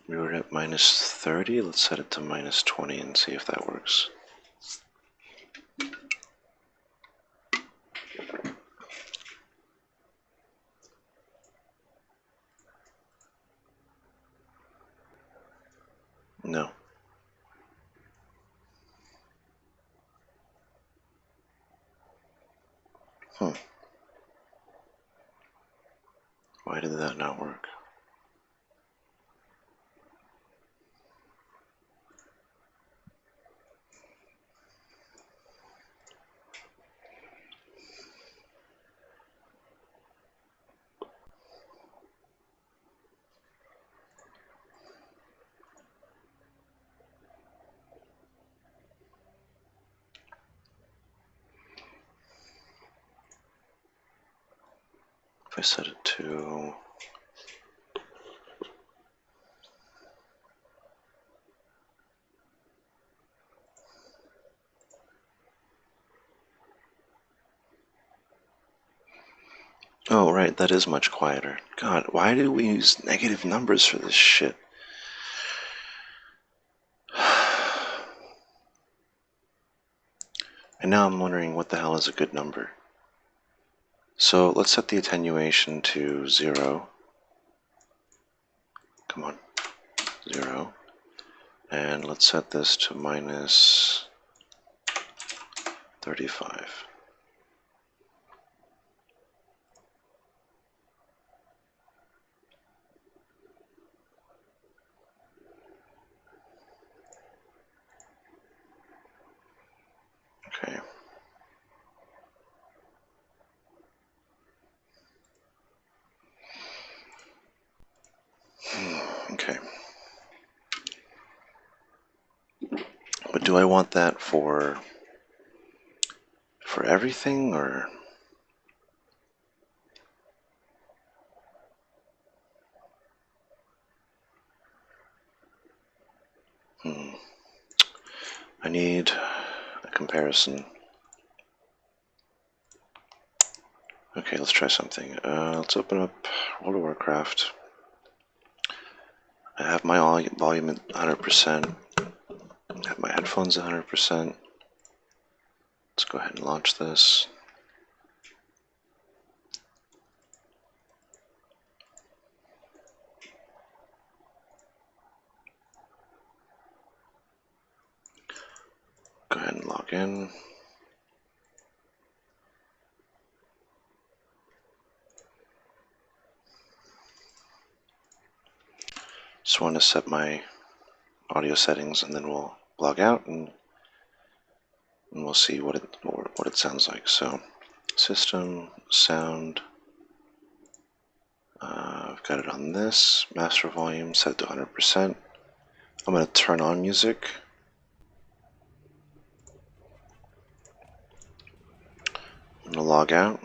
We were at minus 30. Let's set it to minus 20 and see if that works. No. Why did that not work? If I set it to... Oh, right, that is much quieter. God, why do we use negative numbers for this shit? And now I'm wondering what the hell is a good number. So let's set the attenuation to 0. Come on, 0. And let's set this to minus 35. Okay. Okay. But do I want that for everything, or? I need a comparison. Okay, let's try something. Let's open up World of Warcraft. I have my volume at 100%. I have my headphones at 100%. Let's go ahead and launch this. Go ahead and log in. Just want to set my audio settings, and then we'll log out, and we'll see what it sounds like. So, system sound. I've got it on this master volume set to 100%. I'm going to turn on music. I'm going to log out.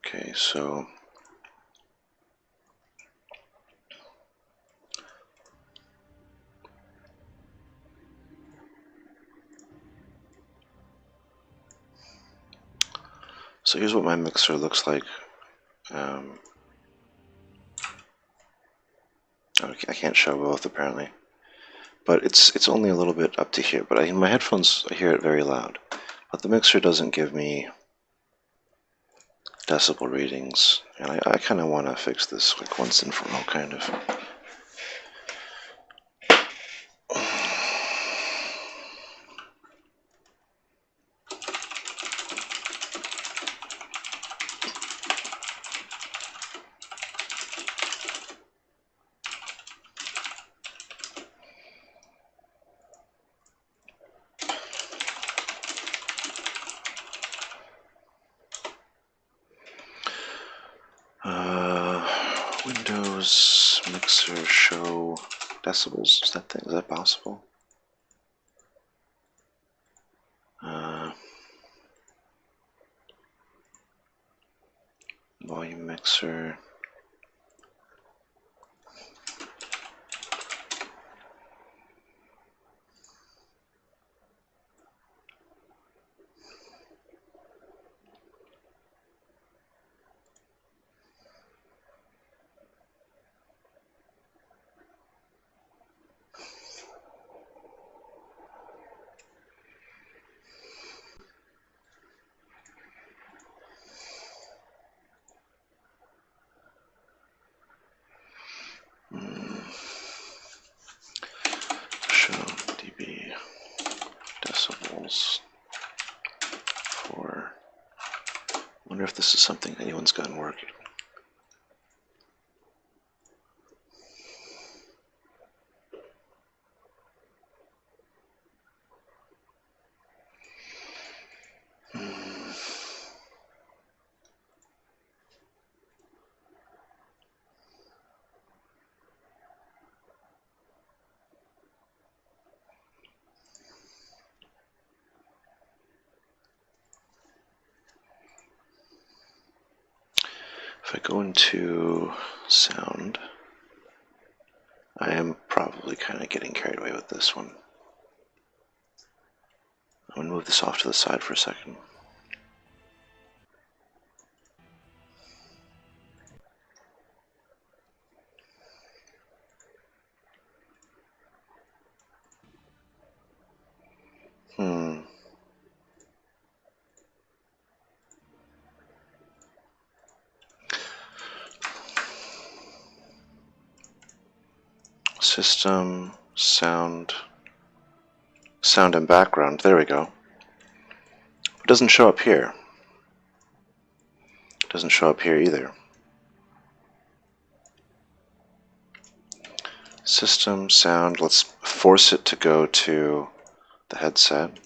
Okay, so here's what my mixer looks like. I can't show both apparently, but it's only a little bit up to here. But in my headphones, I hear it very loud. But the mixer doesn't give me decibel readings, and I kind of want to fix this like once and for all, kind of. Windows mixer show decibels. Is that possible? Volume mixer. Show dB decibels for. Wonder if this is something anyone's gotten working. If I go into sound, I am probably kind of getting carried away with this one. I'm going to move this off to the side for a second. System, sound and background. There we go. It doesn't show up here. It doesn't show up here either. System, sound. Let's force it to go to the headset.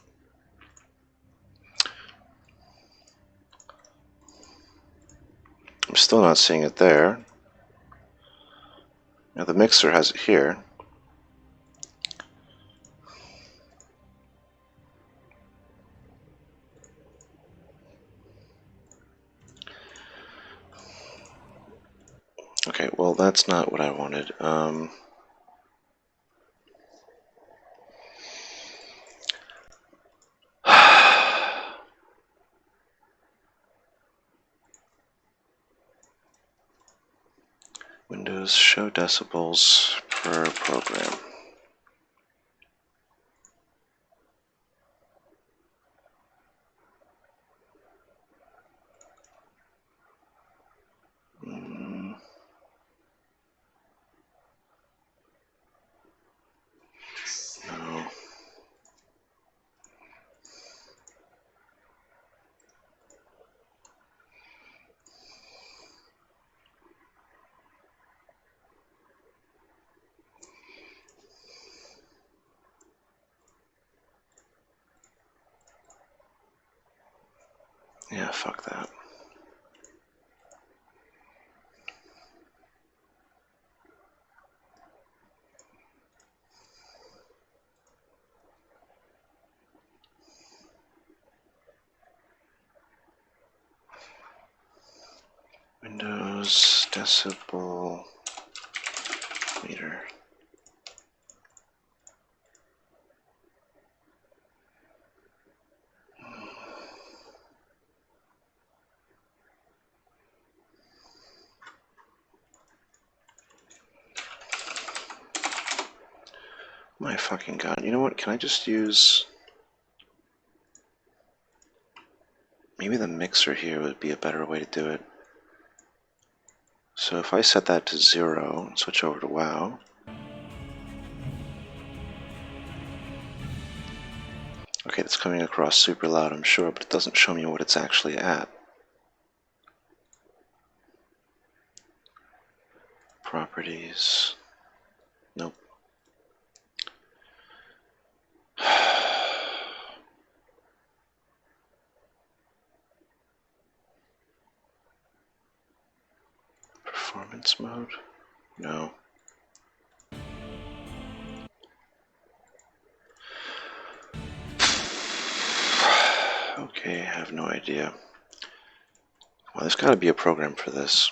I'm still not seeing it there. Now the mixer has it here. Okay, well that's not what I wanted. Windows show decibels per program. No. Yeah, fuck that. Windows decibel meter. My fucking god. You know what? Can I just use... Maybe the mixer here would be a better way to do it. So if I set that to 0 and switch over to WoW. Okay, it's coming across super loud, I'm sure, but it doesn't show me what it's actually at. Properties. Nope. Performance mode? No. Okay, I have no idea. Well, there's got to be a program for this.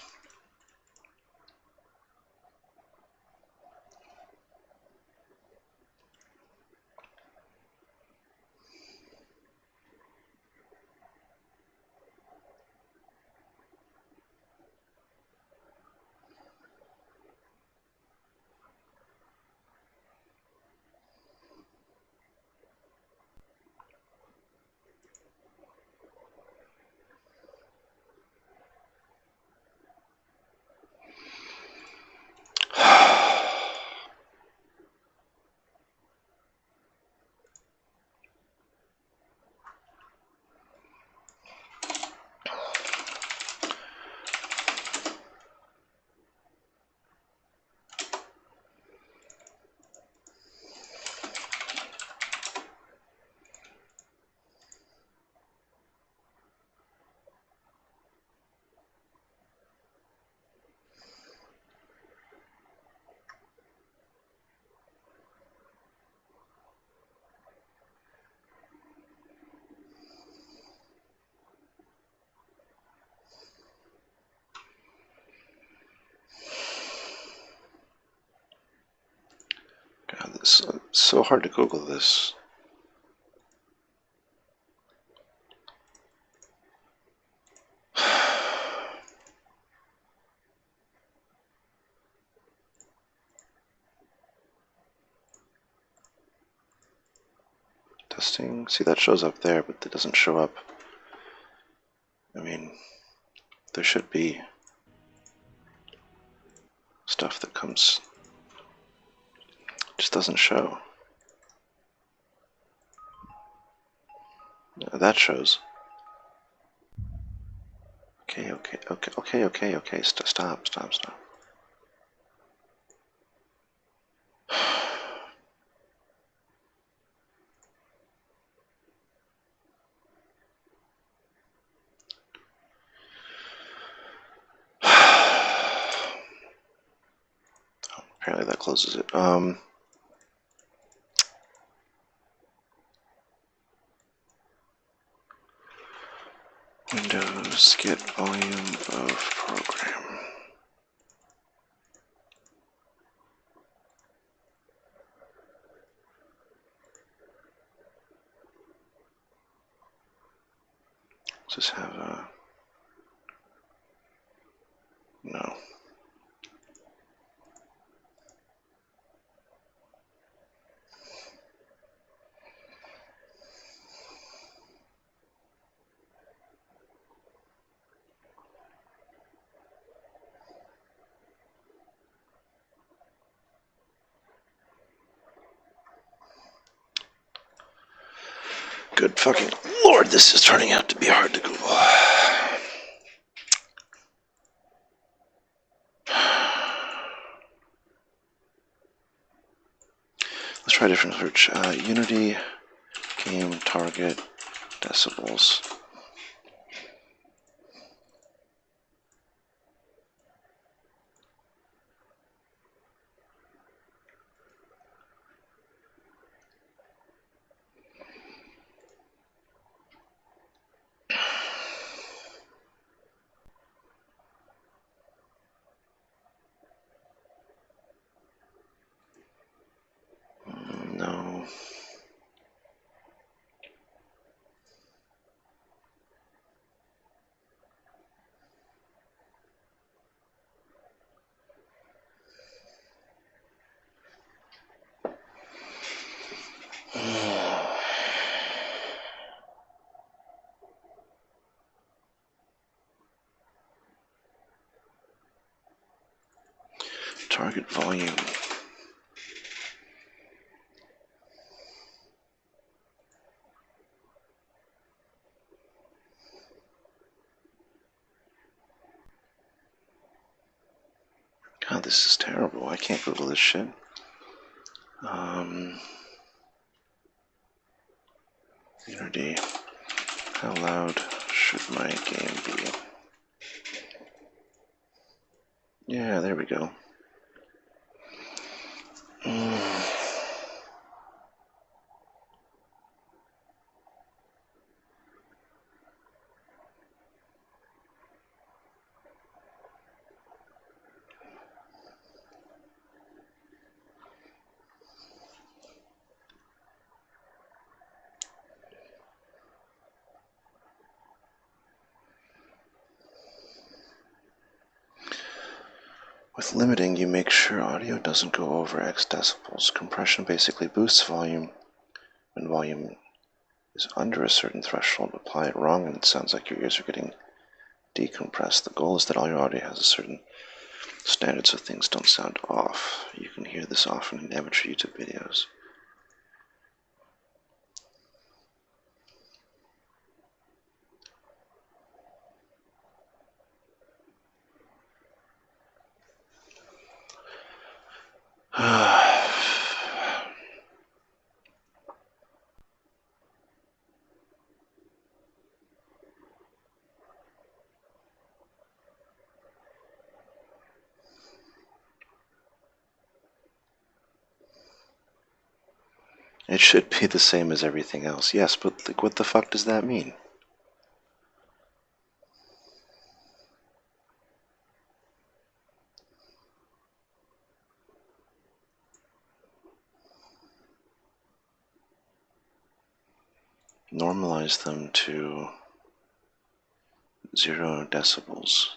God, this is so hard to Google this. Testing. See, that shows up there, but it doesn't show up. I mean, there should be stuff that comes. Just doesn't show. That shows. Okay. Stop. Apparently that closes it. Windows get volume of program. Let's just have a... No. Good fucking lord, this is turning out to be hard to Google. Let's try a different search. Unity, game, target, decibels. No. Target volume. God, this is terrible. I can't Google this shit. Unity. How loud should my game be? Yeah, there we go. With limiting, you make sure audio doesn't go over X decibels. Compression basically boosts volume. When volume is under a certain threshold, apply it wrong and it sounds like your ears are getting decompressed. The goal is that all your audio has a certain standard so things don't sound off. You can hear this often in amateur YouTube videos. It should be the same as everything else. Yes, but like, what the fuck does that mean? Normalize them to 0 decibels.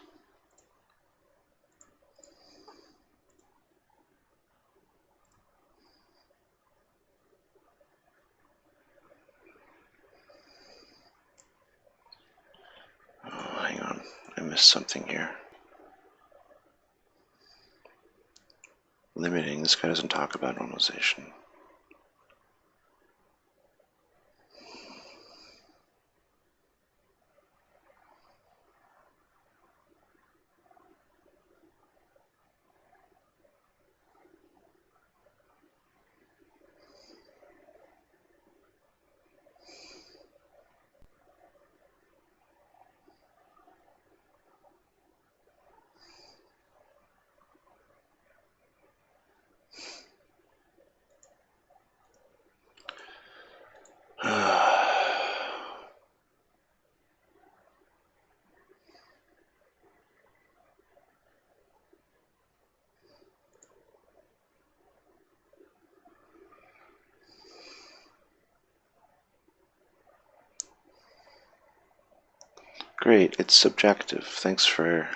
Oh, hang on. I missed something here. Limiting. This guy doesn't talk about normalization. Great, it's subjective. Thanks for...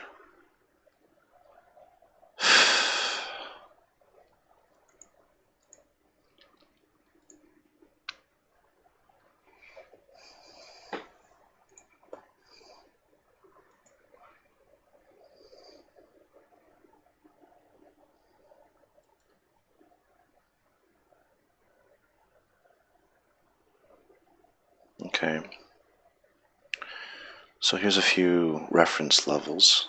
Okay. So here's a few reference levels.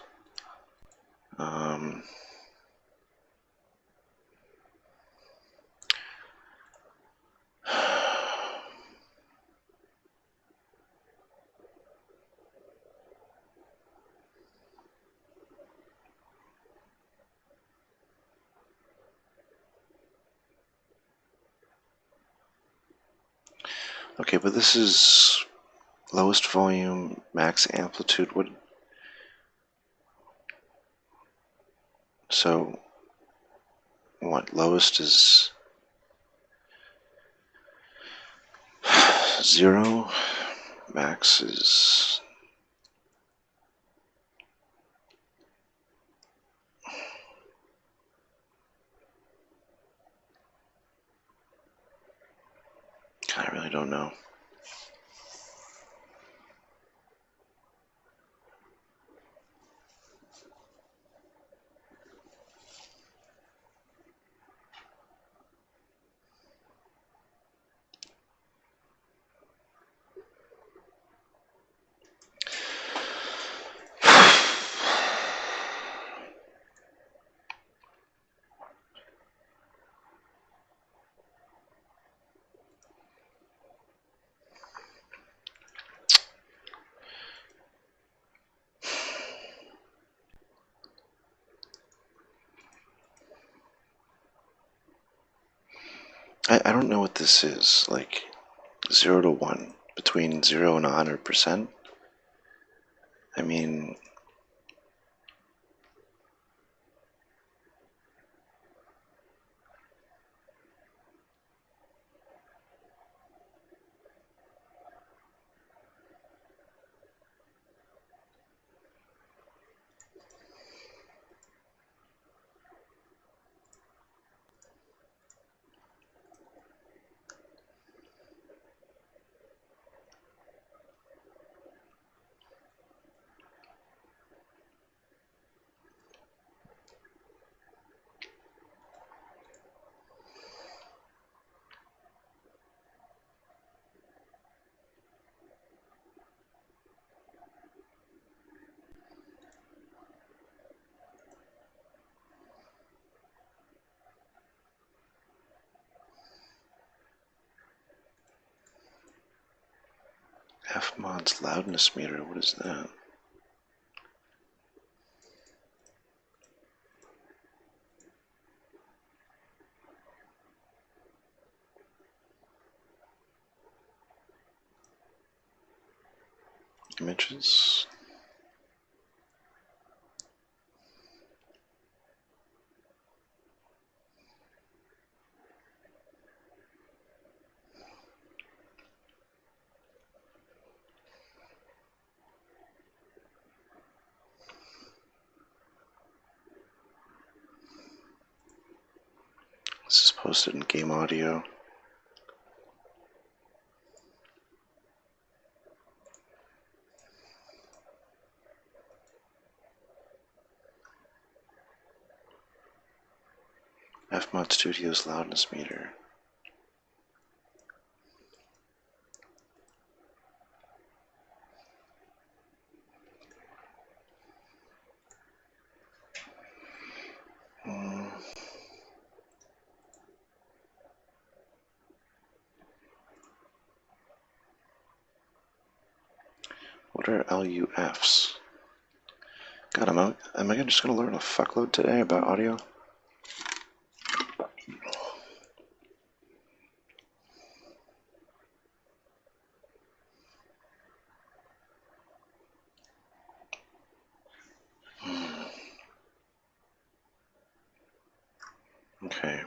Okay, but this is lowest volume, max amplitude. So what? Lowest is 0. Max is... I really don't know. I don't know what this is. Like 0 to 1. Between 0 and 100%. I mean... Fmod's loudness meter, what is that? Images? This is posted in game audio. Fmod Studios loudness meter. What are LUFs? God, am I just gonna learn a fuckload today about audio? Okay.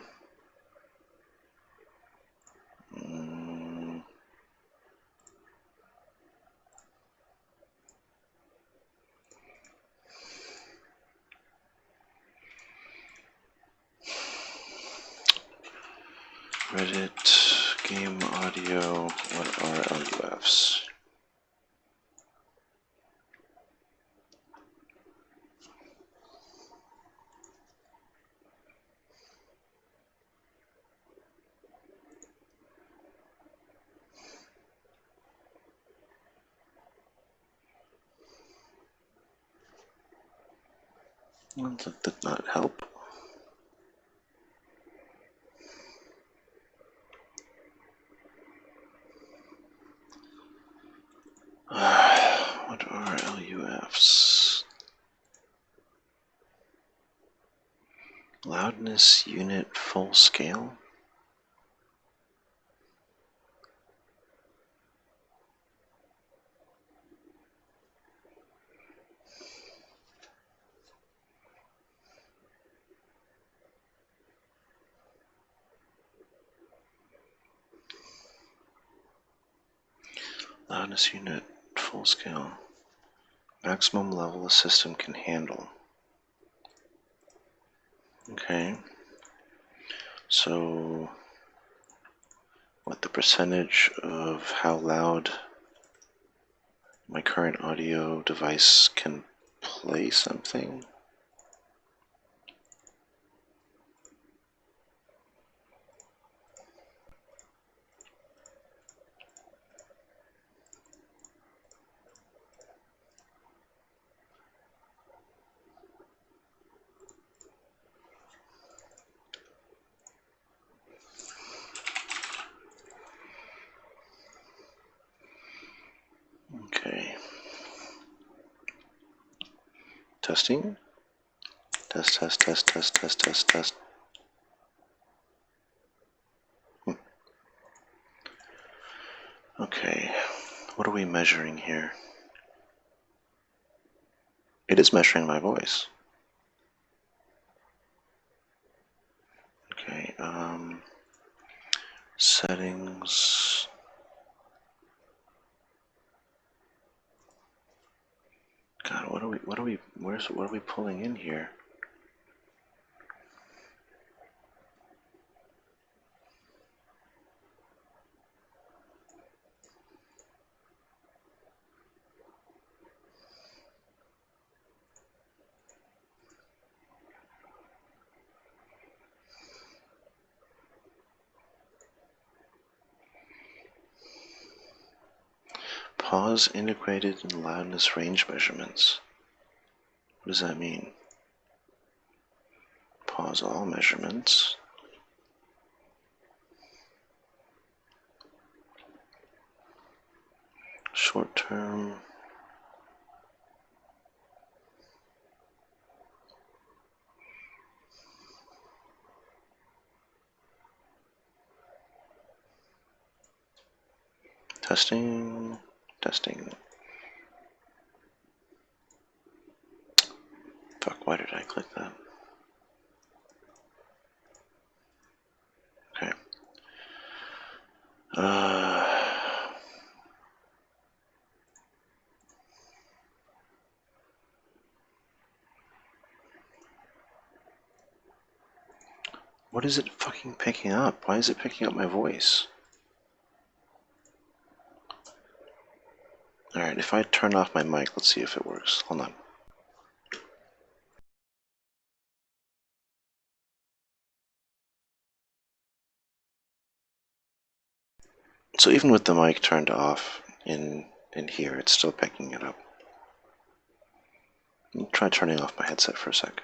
Reddit, game audio, what are LUFs? That did not help. What are LUFs? Loudness unit full scale? Loudness unit full scale. Maximum level a system can handle. Okay. So, what the percentage of how loud my current audio device can play something? Okay. Testing. Test, test, test, test, test, test, test. Okay. What are we measuring here? It is measuring my voice. Okay, settings. God, what are we pulling in here? Pause integrated in loudness range measurements. What does that mean? Pause all measurements. Short term. Testing. Testing. Fuck, why did I click that? Okay. What is it fucking picking up? Why is it picking up my voice? Alright, if I turn off my mic, let's see if it works. Hold on. So even with the mic turned off in here, it's still picking it up. I'll try turning off my headset for a sec.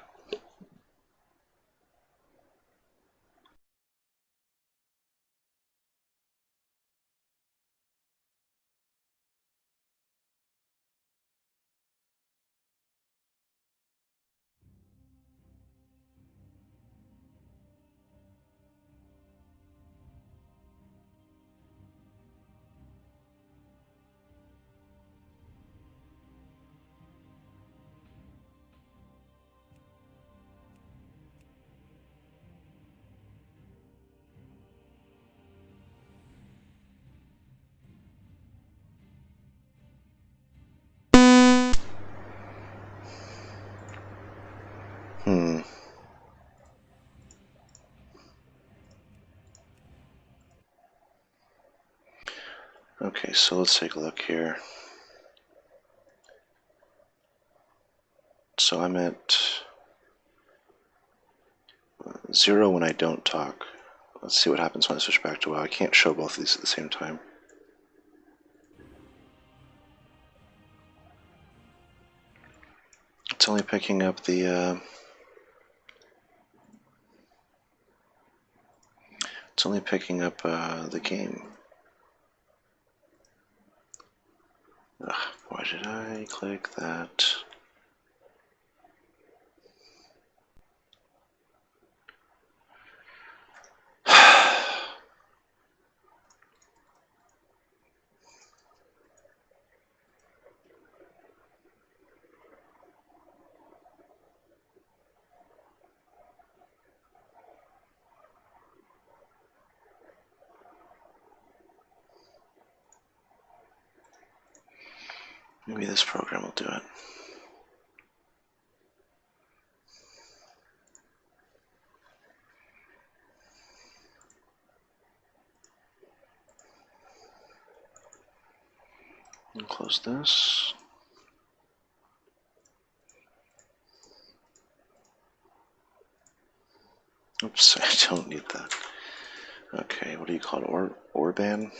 Okay, so let's take a look here. So I'm at 0 when I don't talk. Let's see what happens when I switch back to WoW. I can't show both of these at the same time. It's only picking up the It's only picking up the game. Ugh, why did I click that? Maybe this program will do it. And close this. Oops, I don't need that. Okay, what do you call it? Orban?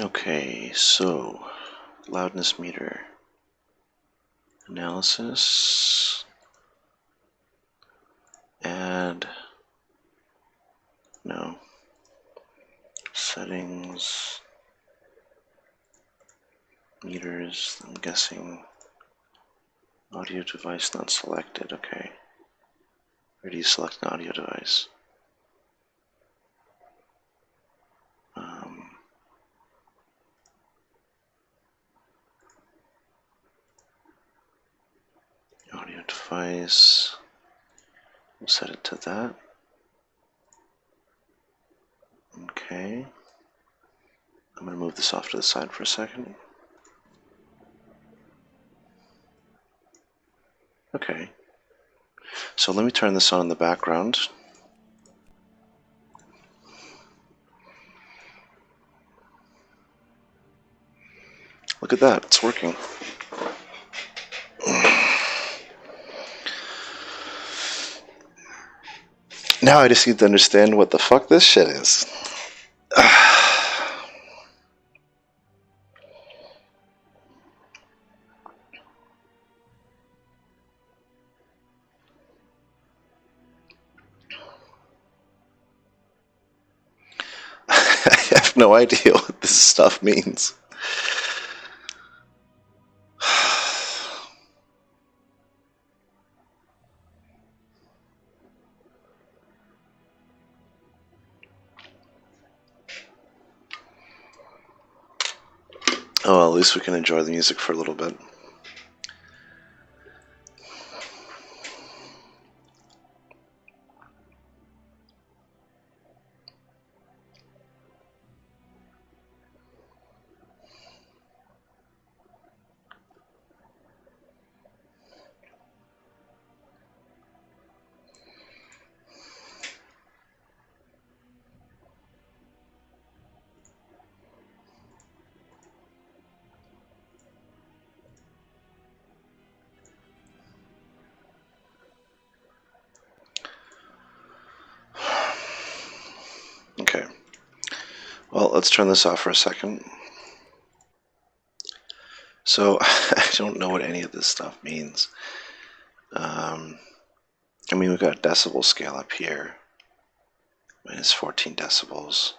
Okay, so loudness meter analysis, add, no, settings, meters, I'm guessing audio device not selected. Okay, where do you select an audio device? Audio device, we'll set it to that. Okay, I'm going to move this off to the side for a second. Okay, so let me turn this on in the background. Look at that, it's working. Now I just need to understand what the fuck this shit is. I have no idea what this stuff means. Oh, well, at least we can enjoy the music for a little bit. Okay. Well, let's turn this off for a second. So, I don't know what any of this stuff means. I mean, we've got a decibel scale up here. Minus 14 decibels.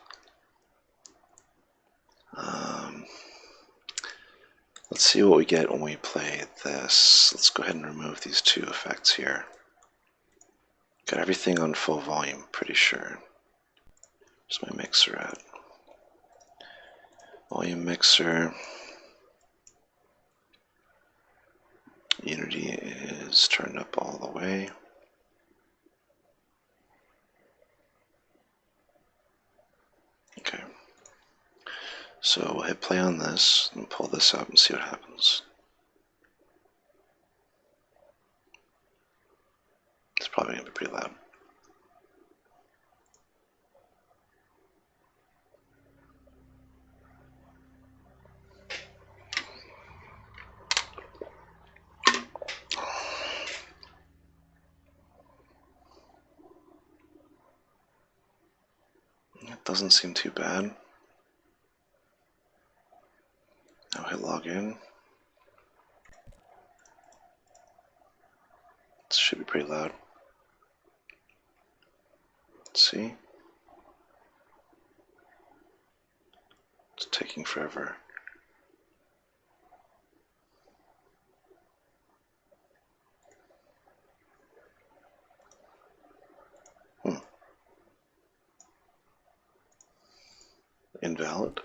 Let's see what we get when we play this. Let's go ahead and remove these two effects here. Got everything on full volume, pretty sure. Where's my mixer at? Volume mixer. Unity is turned up all the way. Okay. So we'll hit play on this and pull this out and see what happens. It's probably going to be pretty loud. It doesn't seem too bad. hit login. This should be pretty loud. Let's see. It's taking forever. Invalid.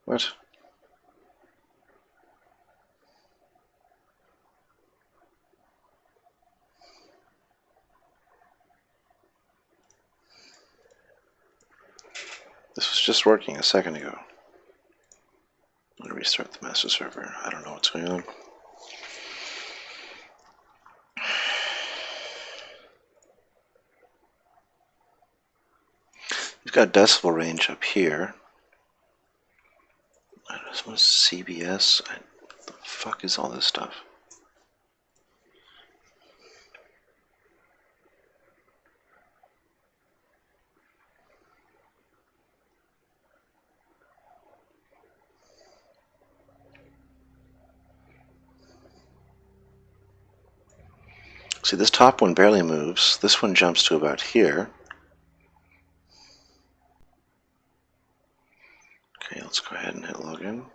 What? This was just working a second ago. I'm gonna restart the master server. I don't know what's going on. We've got decibel range up here. I just want CBS. What the fuck is all this stuff? See, this top one barely moves. This one jumps to about here. Okay, let's go ahead and hit login.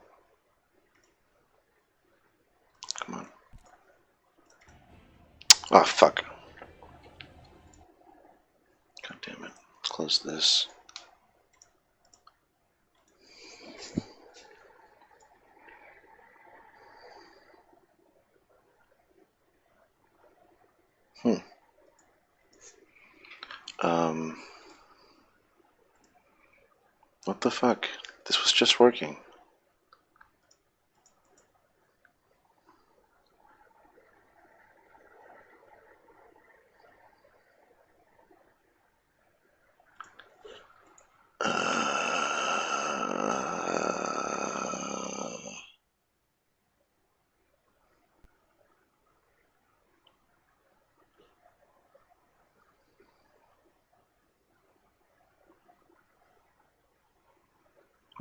Come on. Oh, fuck. God damn it. Let's close this. What the fuck? This was just working.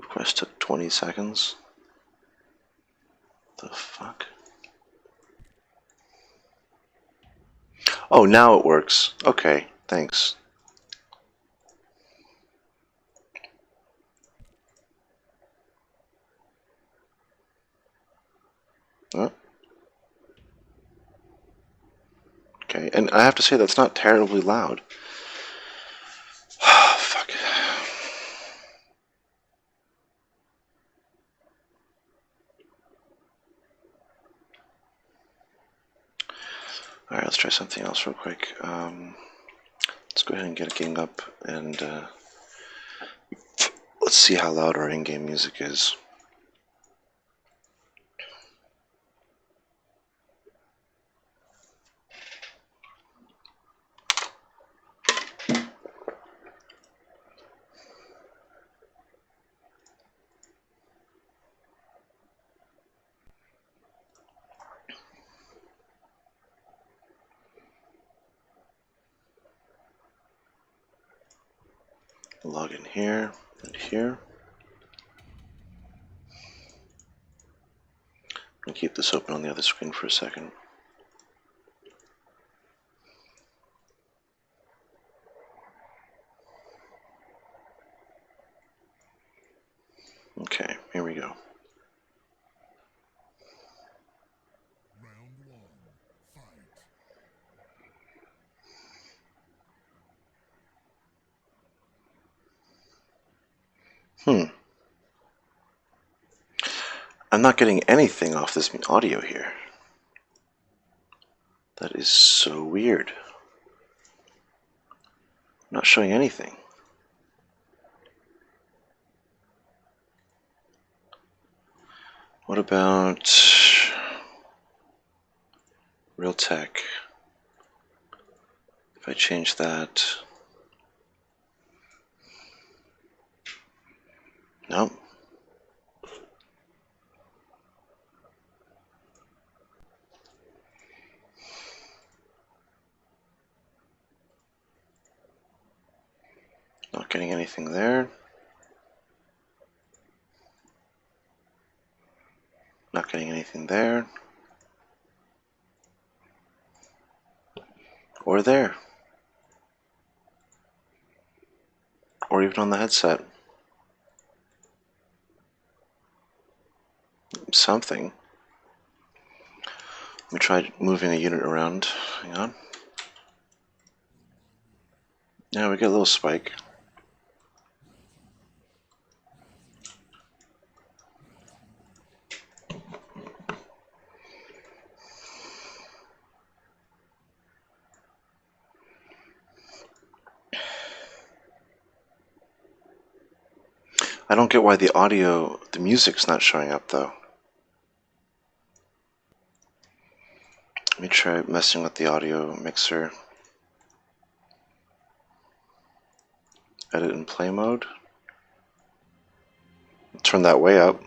Request took 20 seconds. The fuck? Oh, now it works. Okay, thanks. Huh? Okay, and I have to say that's not terribly loud. Fuck. Alright, let's try something else real quick. Let's go ahead and get a game up and let's see how loud our in-game music is. Log in here and here. And keep this open on the other screen for a second. Okay, here we go. Round one, fight. I'm not getting anything off this audio here. That is so weird. I'm not showing anything. What about Realtek? If I change that. Nope. Not getting anything there. Not getting anything there. Or there. Or even on the headset. Something. Let me try moving a unit around. Hang on. Yeah, we get a little spike. I don't get why the music's not showing up though. Let me try messing with the audio mixer. Edit in play mode. Turn that way up.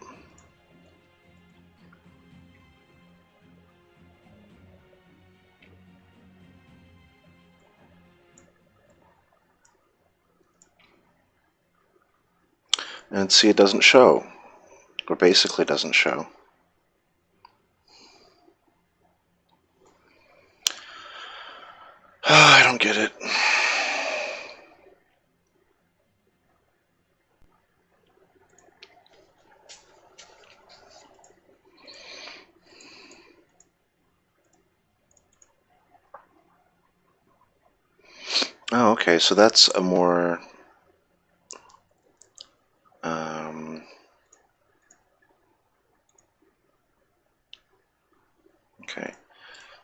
And see, it doesn't show. Or basically doesn't show. I don't get it. Oh, okay, so that's a more okay.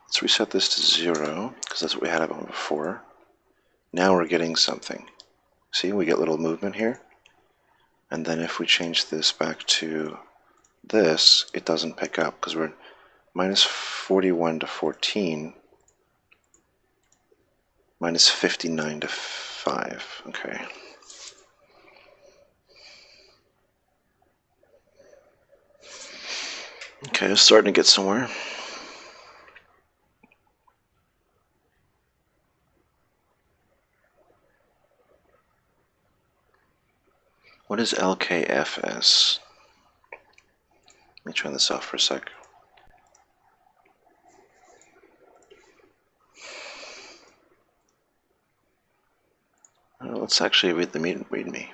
Let's reset this to 0 because that's what we had up on before. Now we're getting something. See, we get little movement here. And then if we change this back to this, it doesn't pick up because we're minus 41 to 14, minus 59 to 5. Okay. Okay, it's starting to get somewhere. What is LKFS? Let me turn this off for a sec. Let's actually read the README.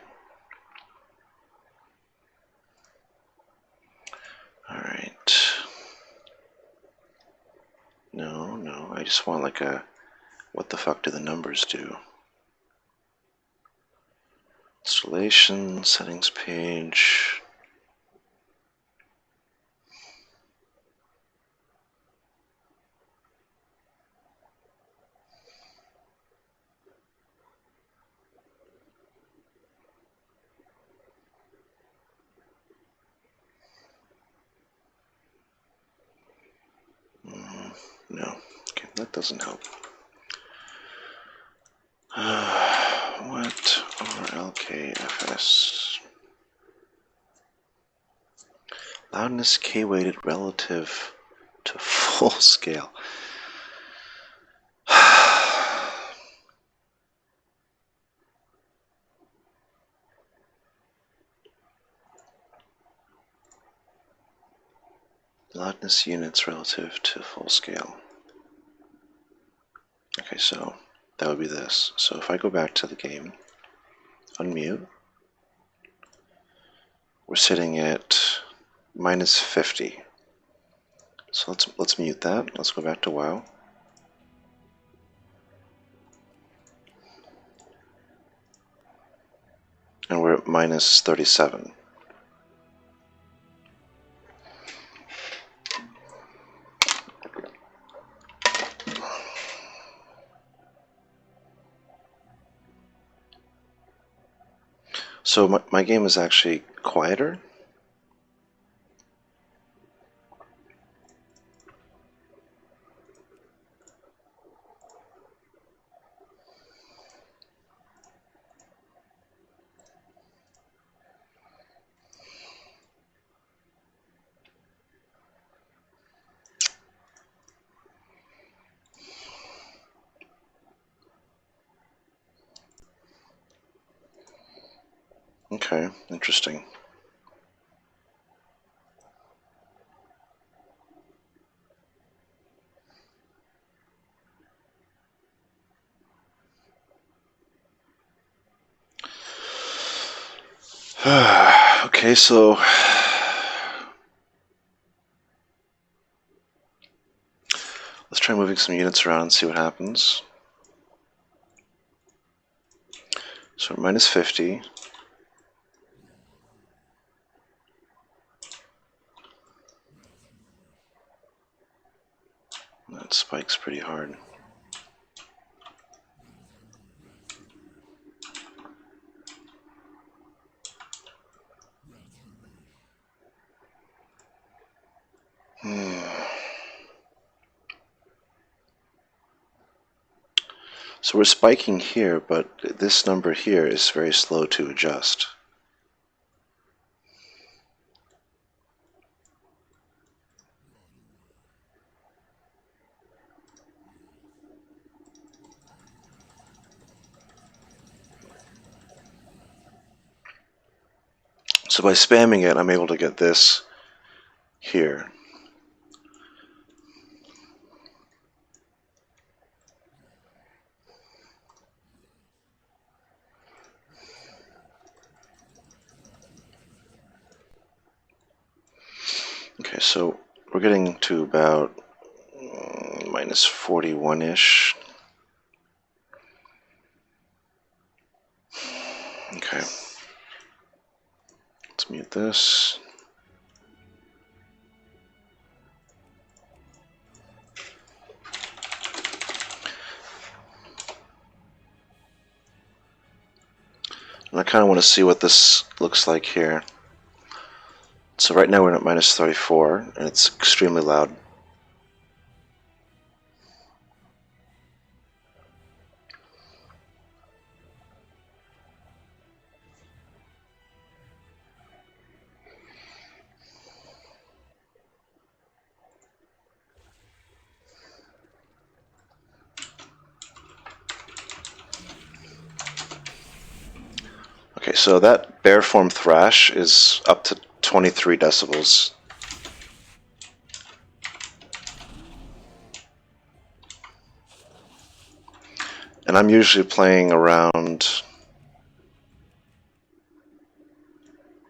Alright. No, I just want like a what the fuck do the numbers do? Installation, settings page. No, okay, that doesn't help. What are LKFS? Loudness K-weighted relative to full scale. Loudness units relative to full scale. Okay, so that would be this. So if I go back to the game, unmute, we're sitting at minus 50. So let's mute that. Let's go back to WoW. And we're at minus 37. So my game is actually quieter. Okay, interesting. Okay, so let's try moving some units around and see what happens. So we're minus 50. That spikes pretty hard. So we're spiking here, but this number here is very slow to adjust. So by spamming it, I'm able to get this here. Okay, so we're getting to about minus 41-ish. Okay. Let's mute this. And I kind of want to see what this looks like here. So right now we're at minus 34, and it's extremely loud. Okay, so that bare form thrash is up to 23 decibels. And I'm usually playing around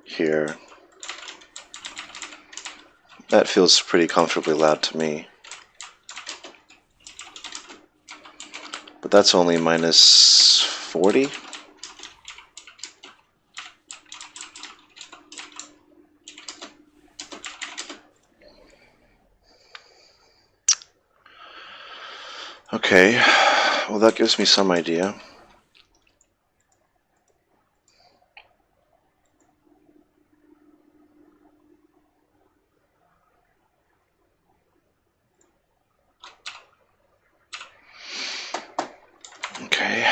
here. That feels pretty comfortably loud to me. But that's only minus 40. Okay, well that gives me some idea. Okay.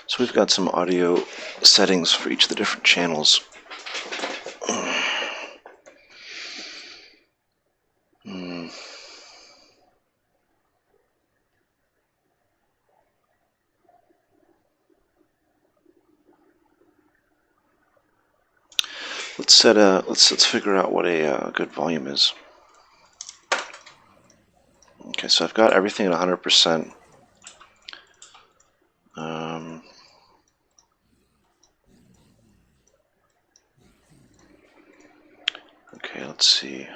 So we've got some audio settings for each of the different channels. Let's set a let's figure out what a good volume is. Okay, so I've got everything at 100%. Okay, let's see.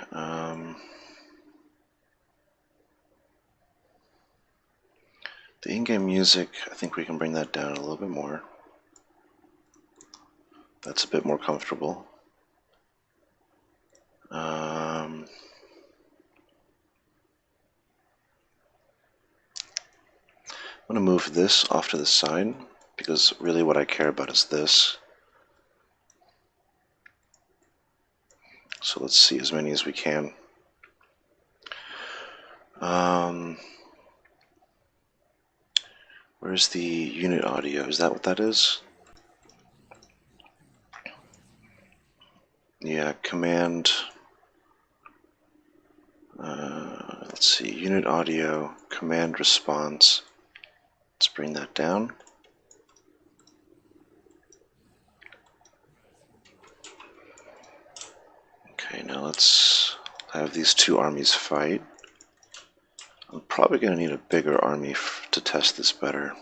The in-game music, I think we can bring that down a little bit more. That's a bit more comfortable. I'm going to move this off to the side because really what I care about is this. So let's see as many as we can. Where's the unit audio? Is that what that is? Yeah, command. Let's see, unit audio, command response. Let's bring that down. Okay, now let's have these two armies fight. I'm probably going to need a bigger army to test this better.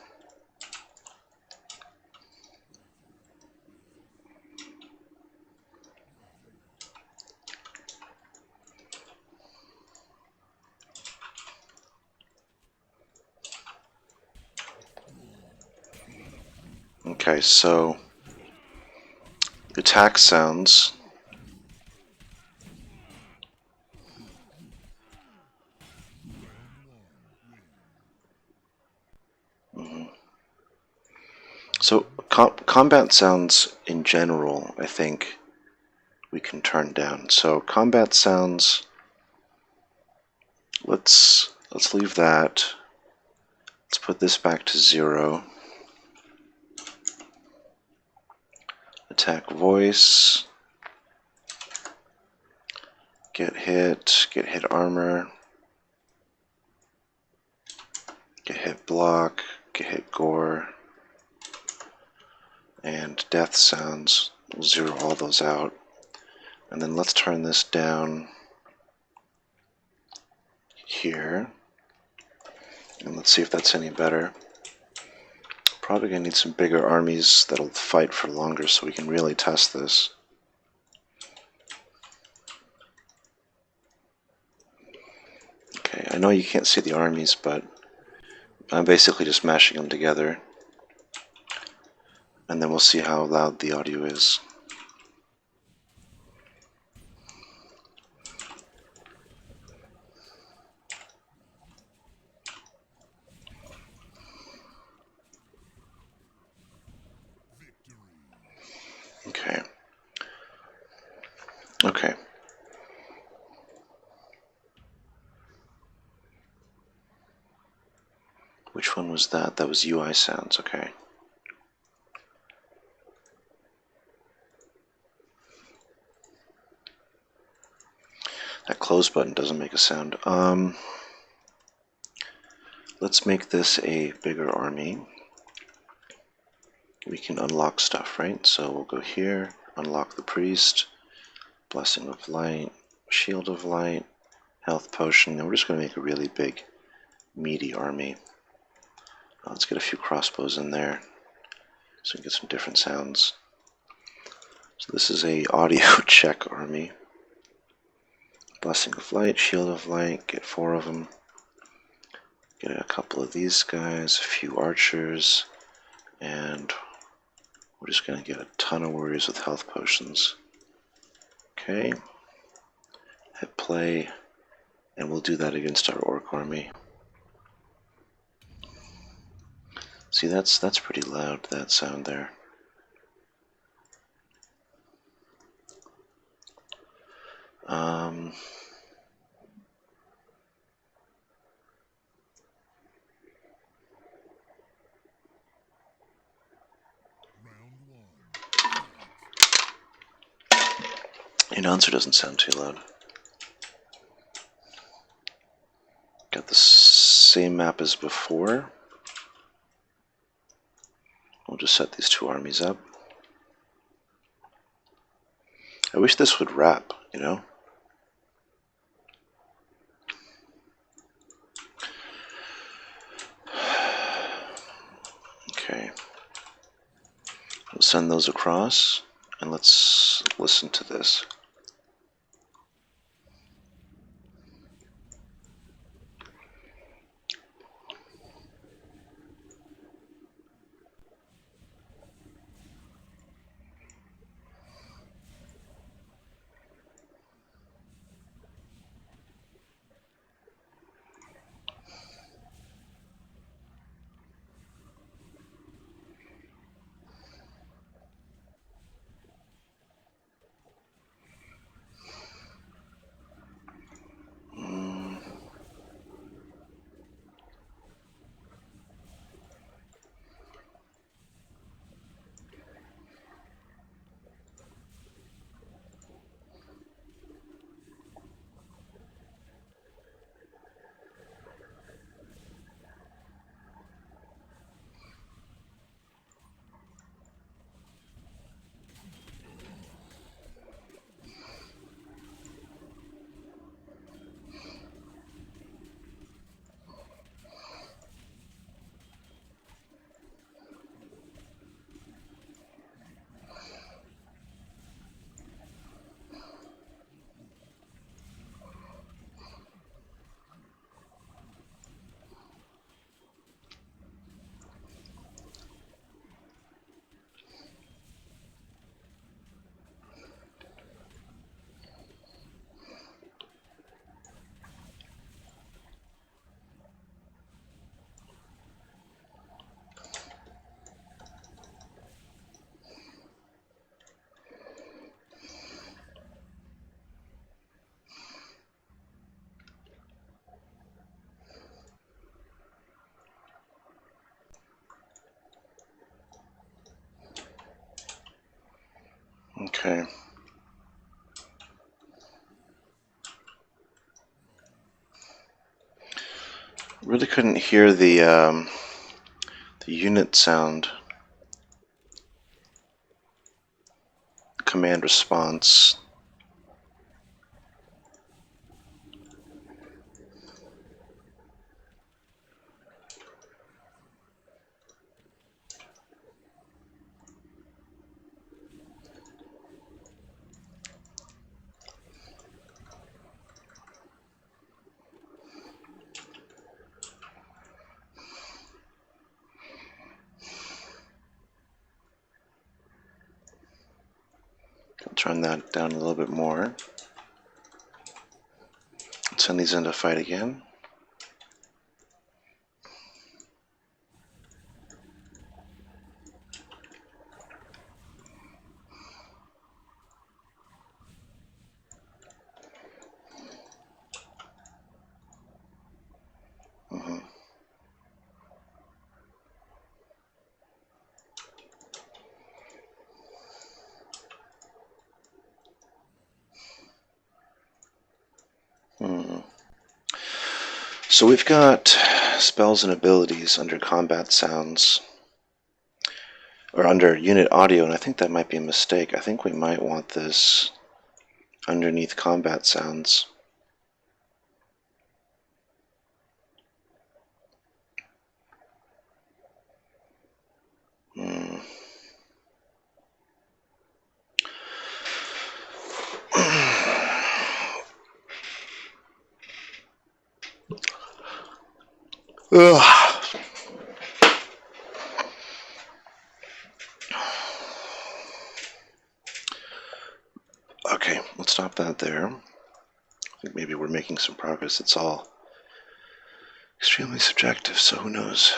Okay, so attack sounds. So combat sounds in general, I think we can turn down. So combat sounds, let's leave that. Let's put this back to 0. Attack voice. Get hit armor. Get hit block, get hit gore, and death sounds. We'll zero all those out. And then let's turn this down here. And let's see if that's any better. Probably gonna need some bigger armies that'll fight for longer so we can really test this. Okay, I know you can't see the armies, but I'm basically just mashing them together. And then we'll see how loud the audio is. Okay. Okay. Which one was that? That was UI sounds, okay. That close button doesn't make a sound. Let's make this a bigger army. We can unlock stuff, right? So we'll go here, unlock the priest, blessing of light, shield of light, health potion. And we're just going to make a really big, meaty army. Let's get a few crossbows in there so we can get some different sounds. So this is a audio check army. Blessing of light, shield of light, get 4 of them. Get a couple of these guys, a few archers, and we're just going to get a ton of warriors with health potions. Okay. Hit play, and we'll do that against our orc army. See, that's pretty loud, that sound there. The announcer doesn't sound too loud. Got the same map as before. We'll just set these two armies up. I wish this would wrap, you know? Okay. We'll send those across, and let's listen to this. Okay. Really couldn't hear the unit sound. Command response. I'll turn that down a little bit more. Send these into fight again. So we've got spells and abilities under combat sounds, or under unit audio, and I think that might be a mistake. I think we might want this underneath combat sounds. Ugh. Okay, let's stop that there. I think maybe we're making some progress. It's all extremely subjective, so who knows?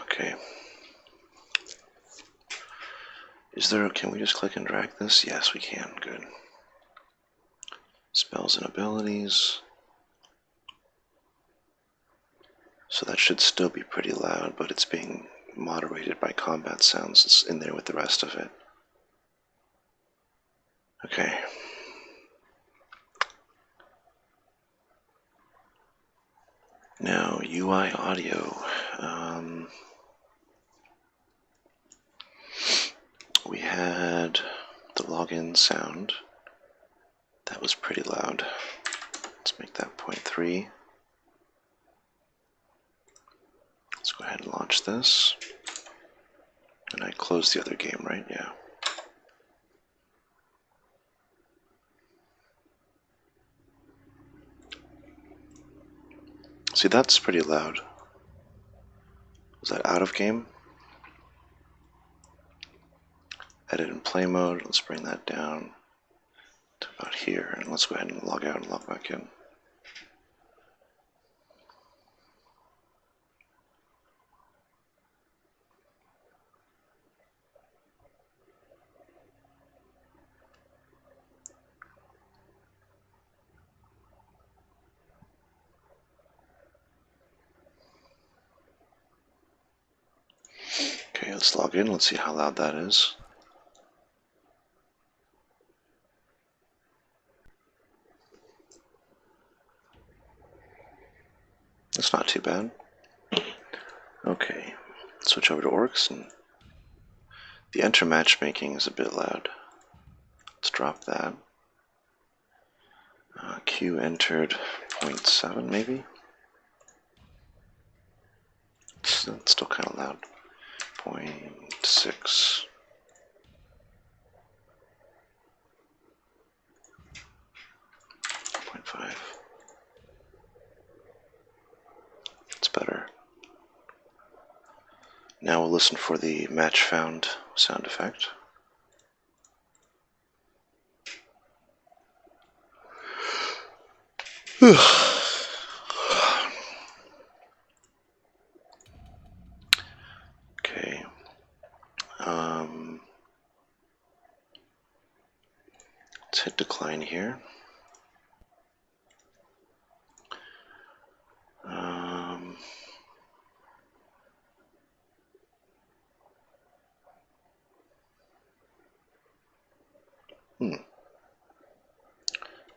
Okay. Can we just click and drag this? Yes, we can. Good. Spells and abilities. So that should still be pretty loud, but it's being moderated by combat sounds. It's in there with the rest of it. Okay. Now, UI audio. We had the login sound. That was pretty loud. Let's make that 0.3. Let's go ahead and launch this. And I closed the other game, right? Yeah. See, that's pretty loud. Was that out of game? Edit and play mode. Let's bring that down to about here. And let's go ahead and log out and log back in. Okay, let's log in. Let's see how loud that is. That's not too bad. Okay, switch over to orcs, and the enter matchmaking is a bit loud. Let's drop that. Q entered 0.7 maybe? It's still kind of loud. 0.6. 0.5. It's better. Now we'll listen for the match found sound effect. hit decline here.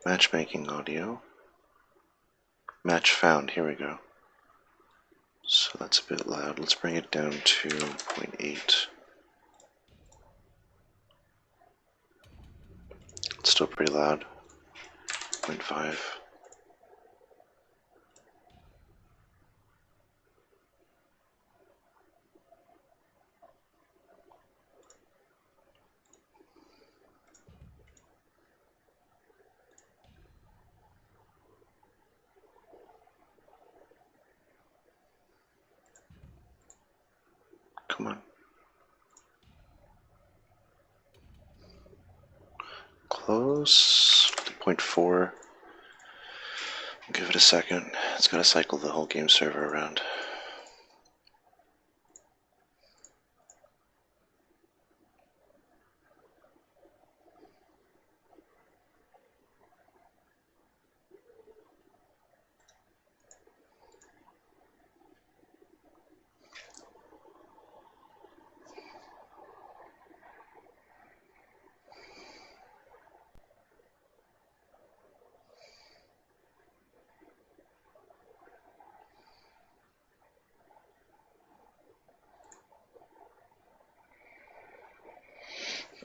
Matchmaking audio. Match found, here we go. So that's a bit loud. Let's bring it down to 0.8. It's still pretty loud. 0.5. Come on. Close. 0.4. Give it a second. It's got to cycle the whole game server around.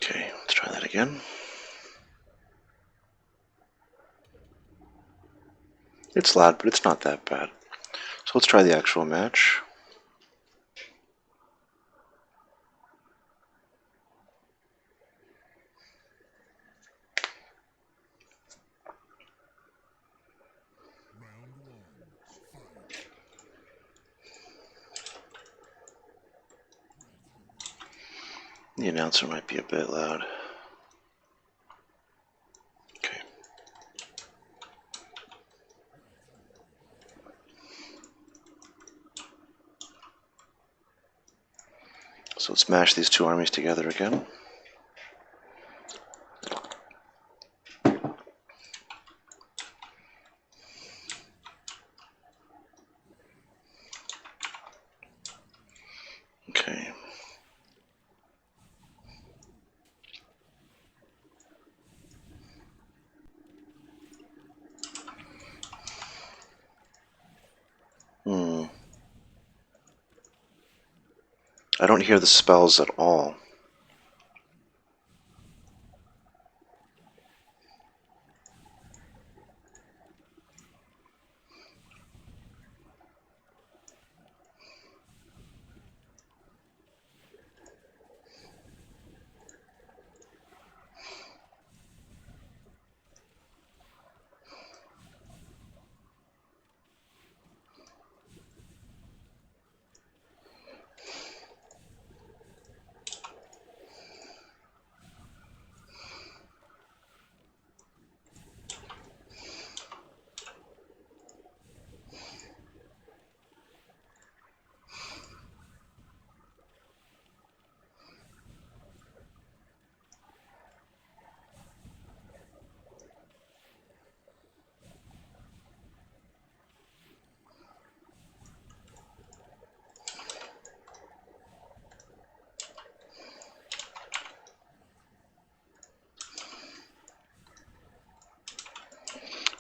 Okay, let's try that again. It's loud, but it's not that bad. So let's try the actual match. Round one, fight. The announcer might be a bit loud. Okay. So let's mash these two armies together again. Okay. I don't hear the spells at all.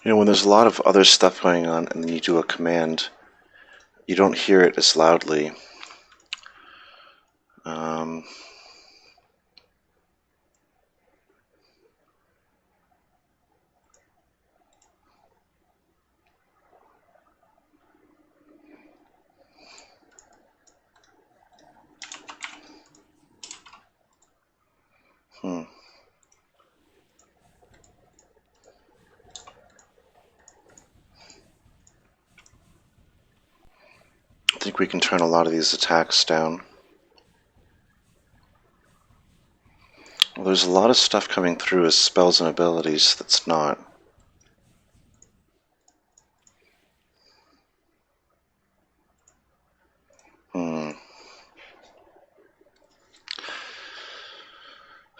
You know, when there's a lot of other stuff going on and then you do a command, you don't hear it as loudly. I think we can turn a lot of these attacks down. Well, there's a lot of stuff coming through as spells and abilities that's not.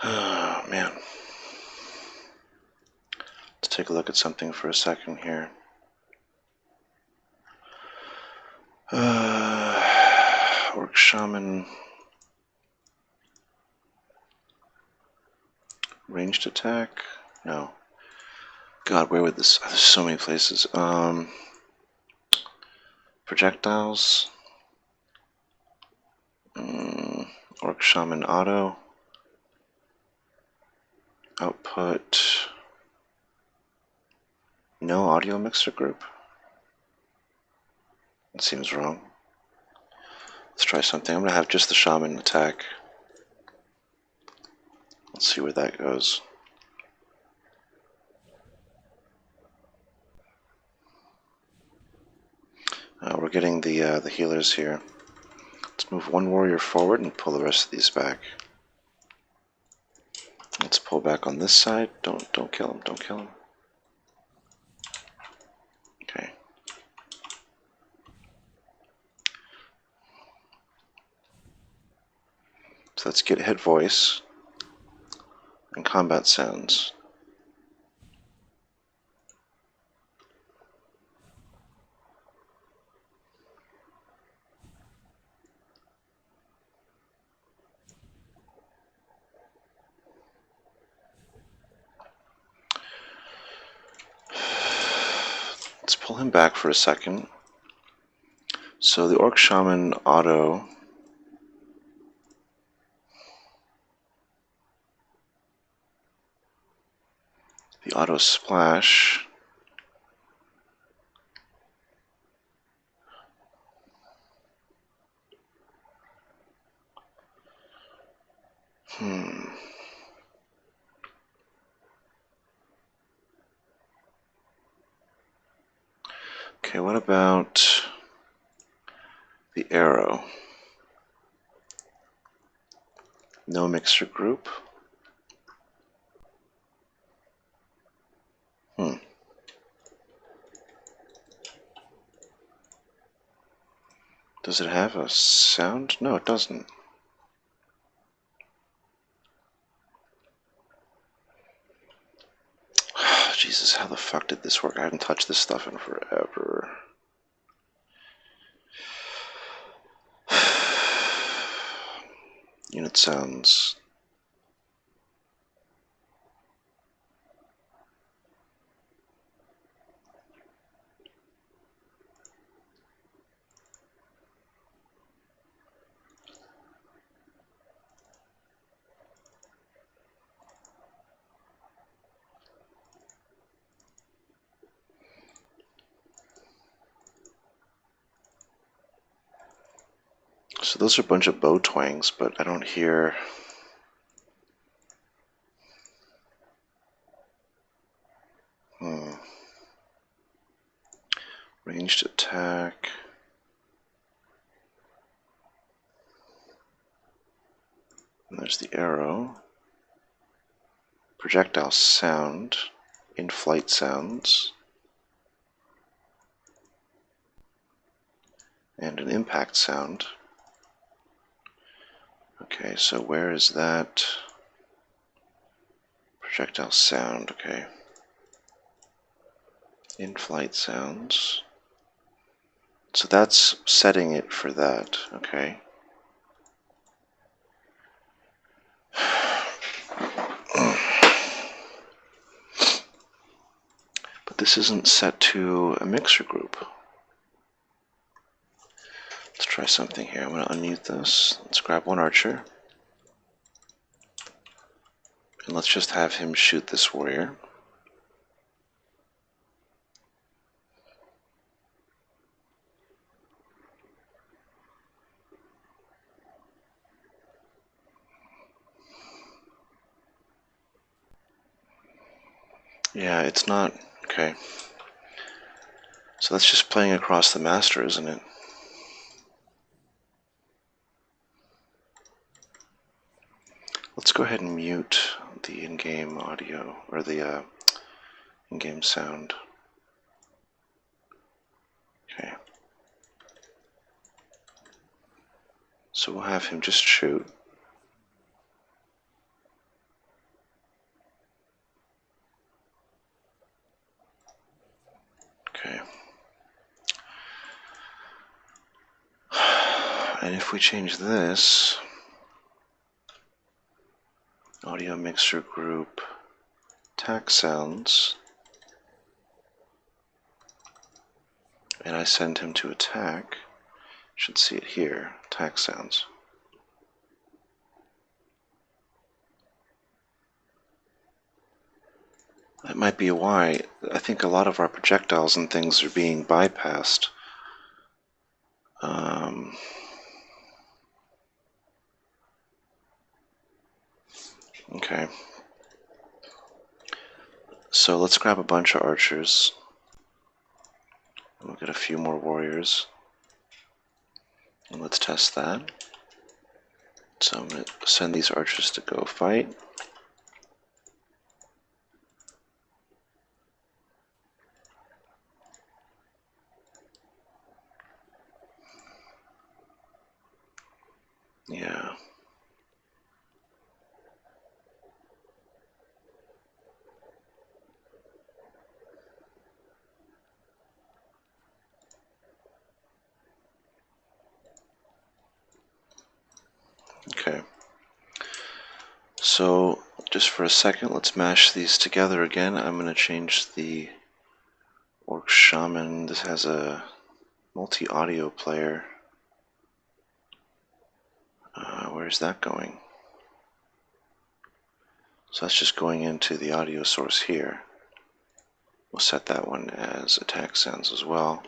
Oh, man. take a look at something for a second here. Orc Shaman. Ranged attack? No. God, where would this... There's so many places. Projectiles. Orc Shaman auto. Output. No audio mixer group? That seems wrong. Let's try something. I'm going to have just the Shaman attack. Let's see where that goes. We're getting the healers here. Let's move one warrior forward and pull the rest of these back. Let's pull back on this side. Don't kill him. Don't kill him. Okay. So let's get hit voice and combat sounds. Let's pull him back for a second. So the Orc Shaman auto. The auto splash. Okay, what about the arrow? No mixer group. Does it have a sound? No, it doesn't. Jesus, how the fuck did this work? I haven't touched this stuff in forever. Unit sounds. So those are a bunch of bow twangs, but I don't hear. Ranged attack. And there's the arrow. Projectile sound. In-flight sounds. And an impact sound. Okay, so where is that? Projectile sound, okay. In-flight sounds. So that's setting it for that, okay. But this isn't set to a mixer group. Let's try something here. I'm going to unmute this. Let's grab one archer. And let's just have him shoot this warrior. Yeah, it's not. Okay. So that's just playing across the master, isn't it? Let's go ahead and mute the in-game audio, or the in-game sound. Okay. So we'll have him just shoot. And if we change this, audio mixer group, attack sounds, and I send him to attack, should see it here, attack sounds. That might be why I think a lot of our projectiles and things are being bypassed. Okay. So let's grab a bunch of archers. We'll get a few more warriors. And let's test that. So I'm going to send these archers to go fight. Yeah. Okay. So just for a second, let's mash these together again. I'm going to change the Orc Shaman. This has a multi-audio player. Where's that going? So that's just going into the audio source here. We'll set that one as attack sounds as well.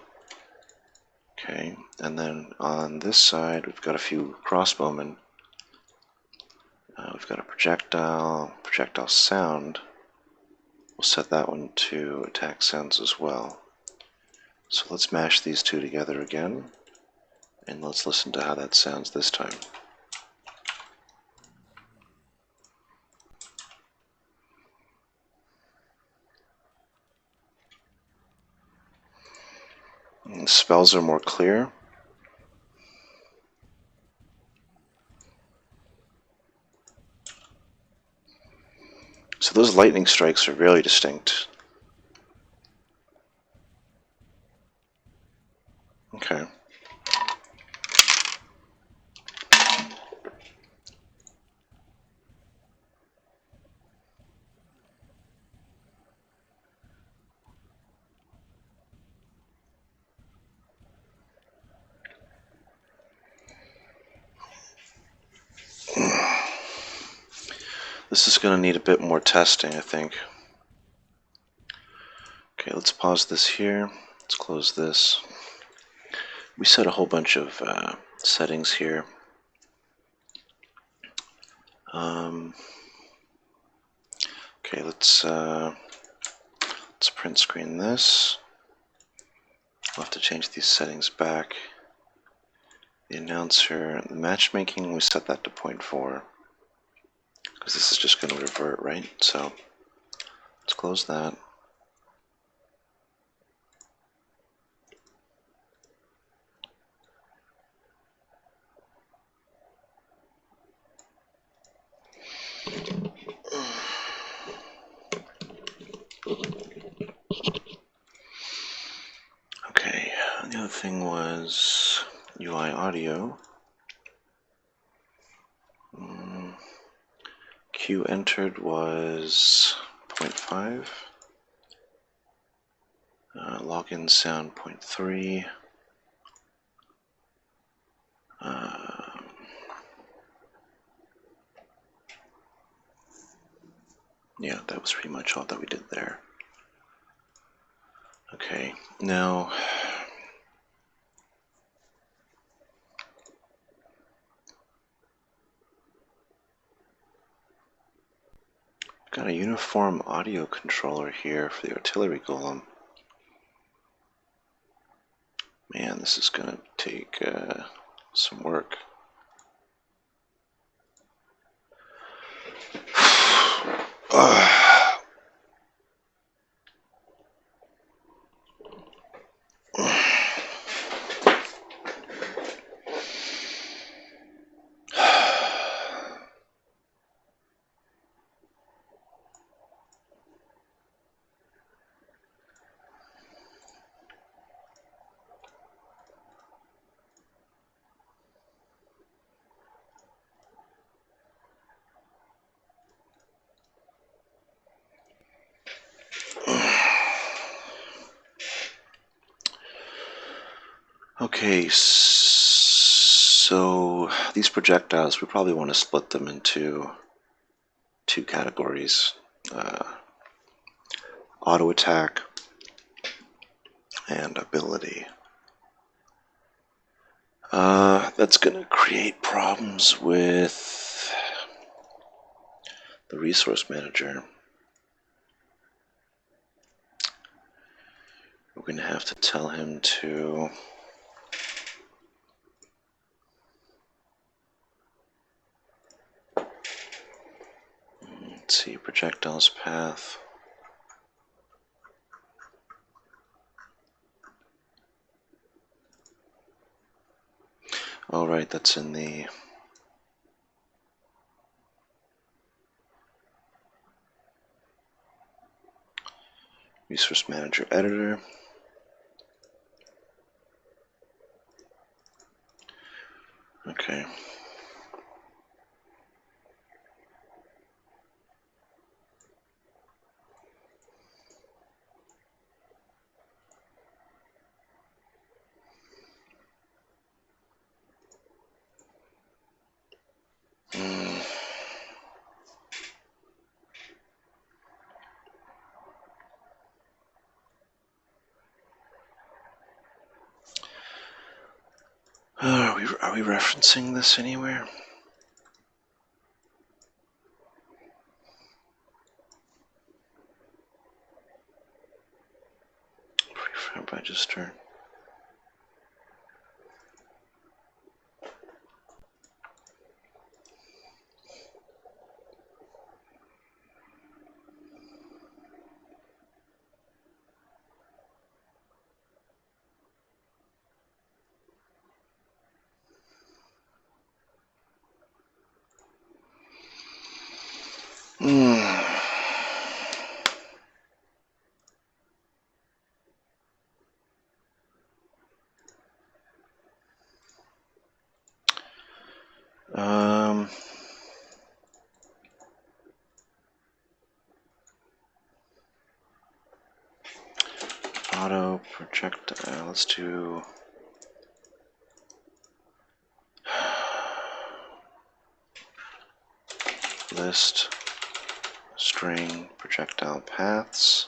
Okay, and then on this side we've got a few crossbowmen. We've got a projectile sound. We'll set that one to attack sounds as well. So let's mash these two together again, and let's listen to how that sounds this time. And the spells are more clear. So those lightning strikes are really distinct. Okay. This is going to need a bit more testing, I think. Okay, let's pause this here. Let's close this. We set a whole bunch of settings here. Okay, let's print screen this. We'll have to change these settings back. The announcer, the matchmaking, we set that to 0.4 because this is just going to revert, right? So let's close that. Okay, the other thing was UI audio. Q entered was 0.5. Login sound 0.3. Yeah, that was pretty much all that we did there. Okay, now I've got a uniform audio controller here for the artillery golem. Man, this is gonna take some work. Okay, so these projectiles, we probably want to split them into two categories. Auto attack and ability. That's going to create problems with the resource manager. We're going to have to tell him to let's see, projectiles path. All right, that's in the resource manager editor. Okay. Are we referencing this anywhere? Prefab register. Um, auto projectile. Let's do list string projectile paths.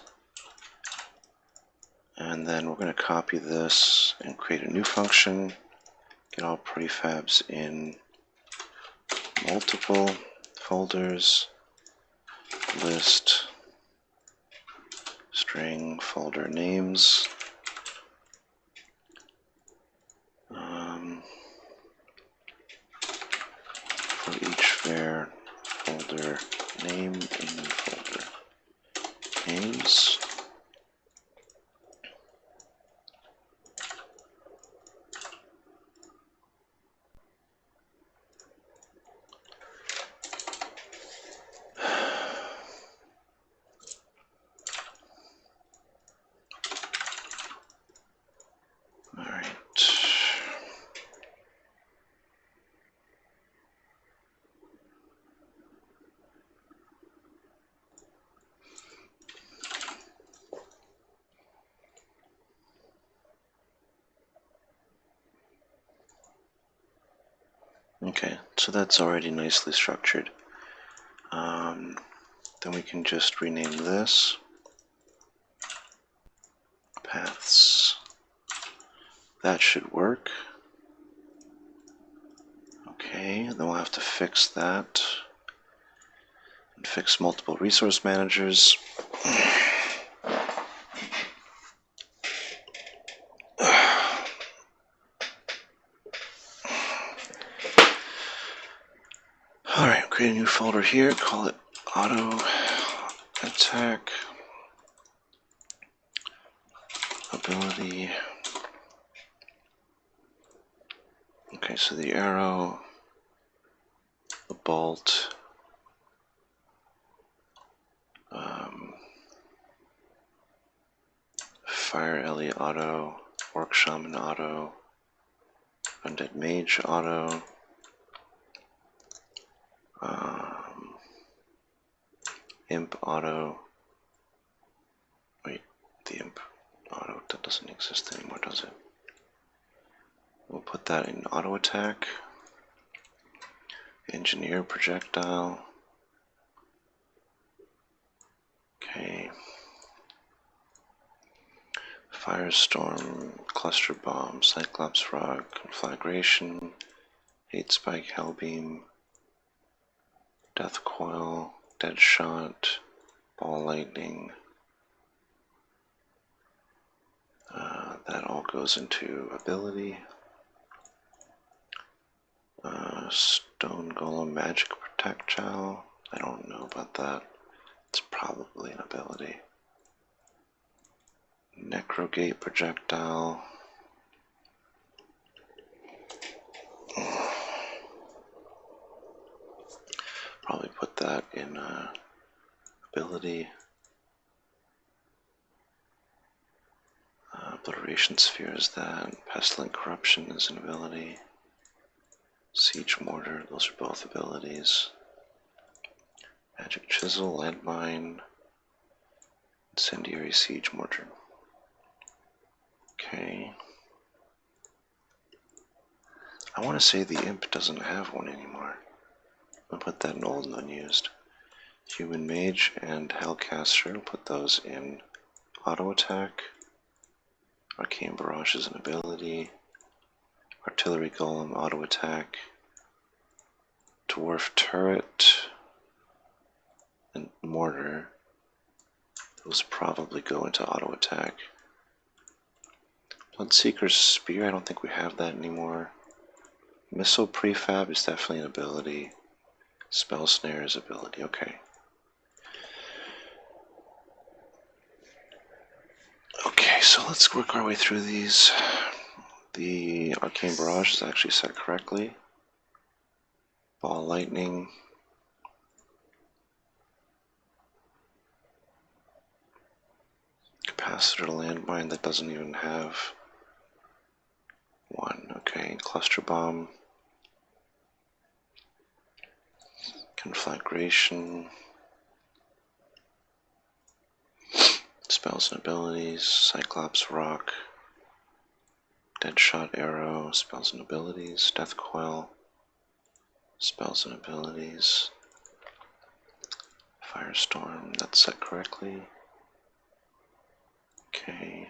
And then we're going to copy this and create a new function. Get all prefabs in multiple folders. List string folder names. For each var folder name in folder names. Okay, so that's already nicely structured. Then we can just rename this paths. That should work. Okay, then we'll have to fix that and fix multiple resource managers. Alright, create a new folder here, call it auto attack ability. Okay, so the arrow, the bolt, fire Ellie auto, orc shaman auto, undead mage auto, imp auto. Wait, the imp auto, that doesn't exist anymore, does it? We'll put that in auto attack. Engineer projectile. Okay. Firestorm, cluster bomb, Cyclops rock, conflagration, hate spike, hellbeam, death coil, dead shot, ball lightning. That all goes into ability. Stone golem, magic projectile. I don't know about that. It's probably an ability. Necrogate projectile. Probably put that in ability. Obliteration sphere is that. Pestilent corruption is an ability. Siege mortar, those are both abilities. Magic chisel, landmine, incendiary siege mortar. Okay. I want to say the imp doesn't have one anymore. I'll put that in old and unused. Human mage and hellcaster, I'll put those in auto attack. Arcane barrage is an ability. Artillery golem, auto attack. Dwarf turret and mortar. Those probably go into auto attack. Bloodseeker's spear, I don't think we have that anymore. Missile prefab is definitely an ability. Spell snare is ability, okay. Okay, so let's work our way through these. The arcane barrage is actually set correctly. Ball lightning. Capacitor landmine that doesn't even have one. Okay, cluster bomb. Conflagration. Spells and abilities. Cyclops rock. Deadshot arrow. Spells and abilities. Death coil. Spells and abilities. Firestorm. That's set correctly. Okay.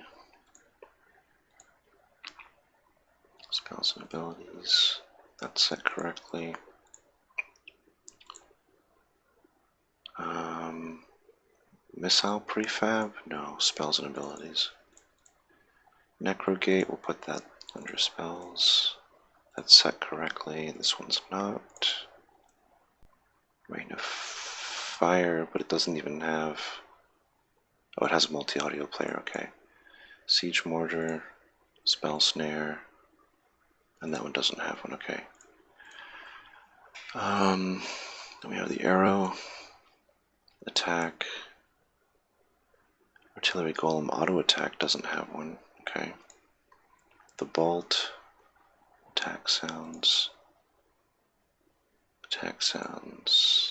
Spells and abilities. That's set correctly. Missile prefab? No, spells and abilities. Necrogate, we'll put that under spells. That's set correctly. This one's not. Rain of Fire, but it doesn't even have. Oh, it has a multi-audio player, okay. Siege Mortar, Spell Snare, and that one doesn't have one, okay. Then we have the arrow, attack, artillery golem auto attack doesn't have one, okay. The bolt, attack sounds,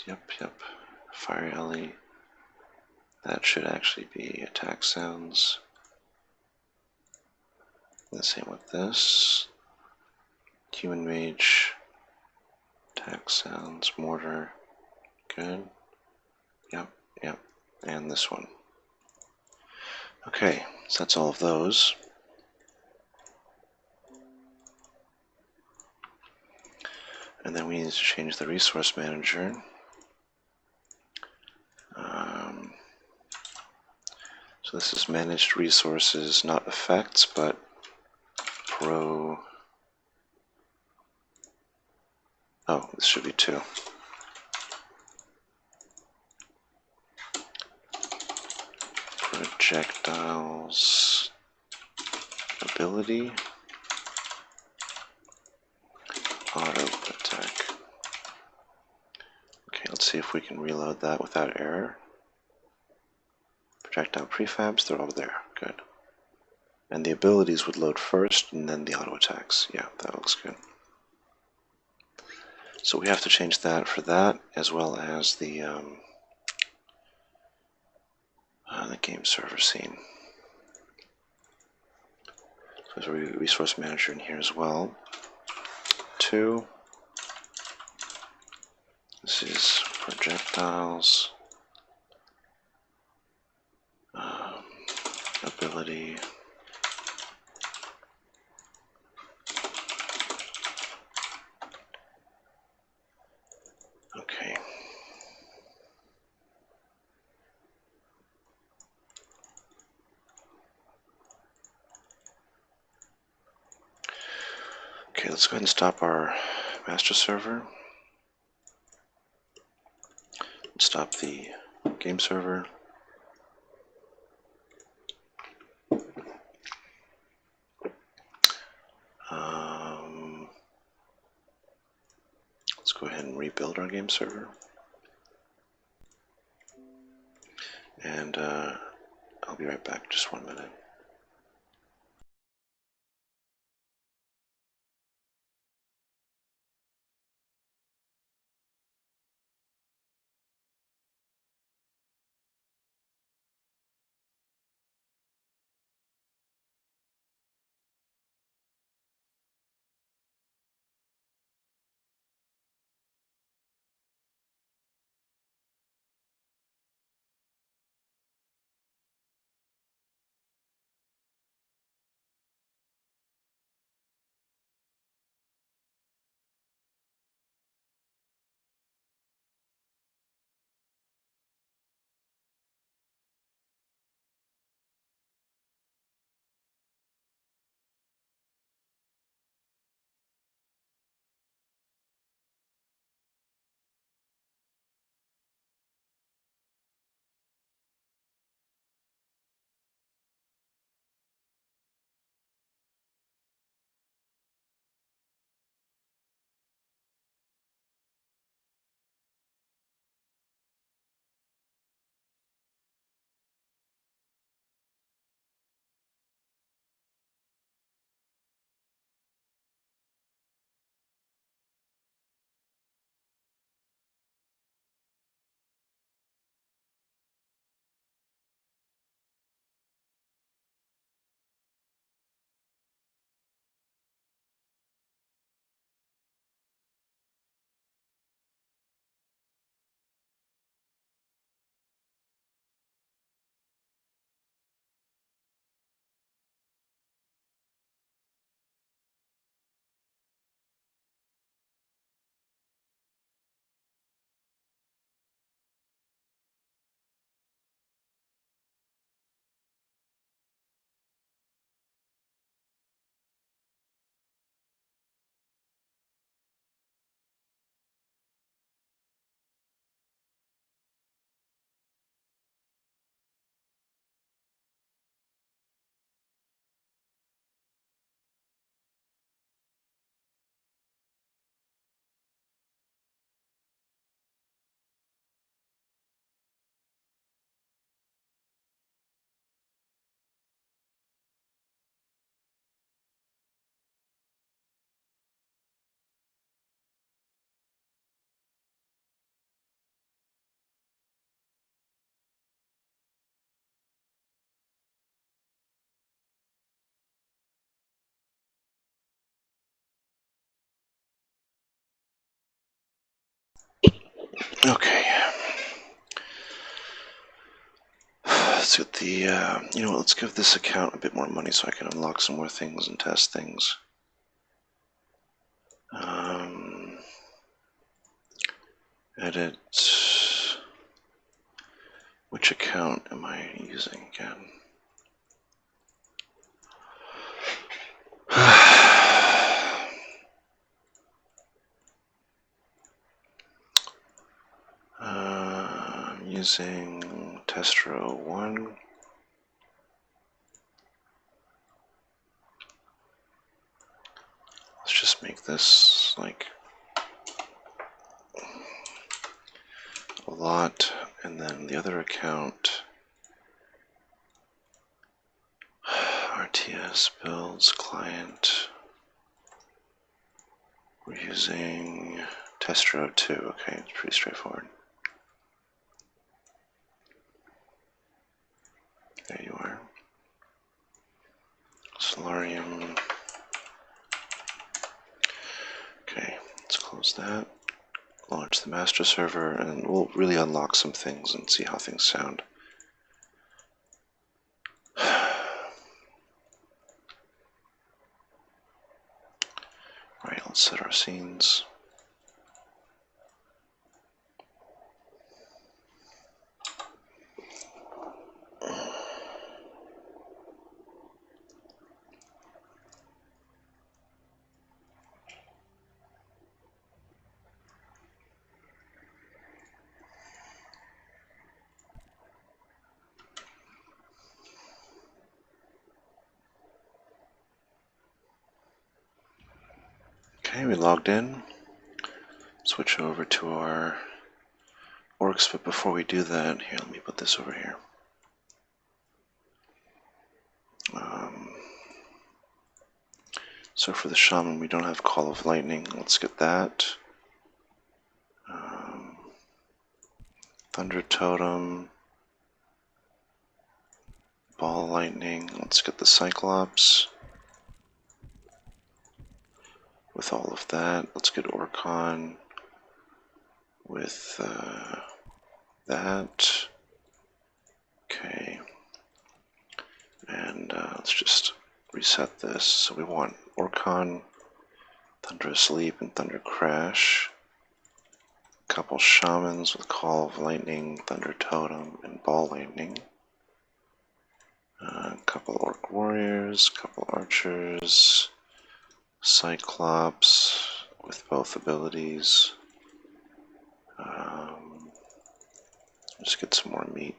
yep. Fire alley, that should actually be attack sounds. The same with this. Human mage, attack sounds, mortar, good. Yep, and this one. Okay, so that's all of those. And then we need to change the resource manager. So this is managed resources, not effects, but pro. Oh, this should be 2. Projectiles, ability, auto attack. Okay, let's see if we can reload that without error. Projectile prefabs, they're over there, good. And the abilities would load first and then the auto attacks. Yeah, that looks good. So we have to change that for that, as well as the game server scene. So There's a resource manager in here as well. 2. This is projectiles. Ability. Okay. Okay, let's go ahead and stop our master server. Stop the game server. Let's go ahead and rebuild our game server. And I'll be right back, just 1 minute. Okay. Let's get the, you know what, let's give this account a bit more money so I can unlock some more things and test things. Edit. Which account am I using again? I'm using Testro 1. Let's just make this like a lot, and then the other account, RTS builds client. We're using Testro 2. Okay, it's pretty straightforward. There you are. Solarium. Okay, let's close that. Launch the master server, and we'll really unlock some things and see how things sound. Alright, let's set our scenes. Okay, we logged in. Switch over to our orcs, but before we do that, here, let me put this over here. So for the shaman, we don't have Call of Lightning. Let's get that. Thunder Totem. Ball Lightning. Let's get the Cyclops. With all of that, let's get Orcon. With that. Okay. And let's just reset this. So we want Orcon, Thunderous Leap, and Thunder Crash. A couple Shamans with Call of Lightning, Thunder Totem, and Ball Lightning. A couple Orc Warriors, couple Archers, Cyclops with both abilities. Just get some more meat.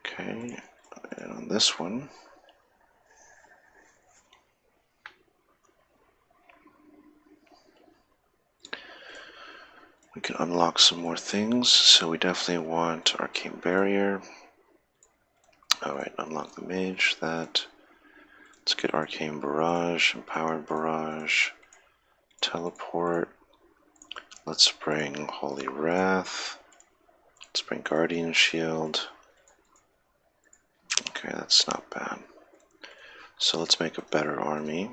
Okay, and on this one, we can unlock some more things. So we definitely want Arcane Barrier. Alright, unlock the Mage, that. Let's get Arcane Barrage, Empowered Barrage, Teleport. Let's bring Holy Wrath. Let's bring Guardian Shield. Okay, that's not bad. So let's make a better army.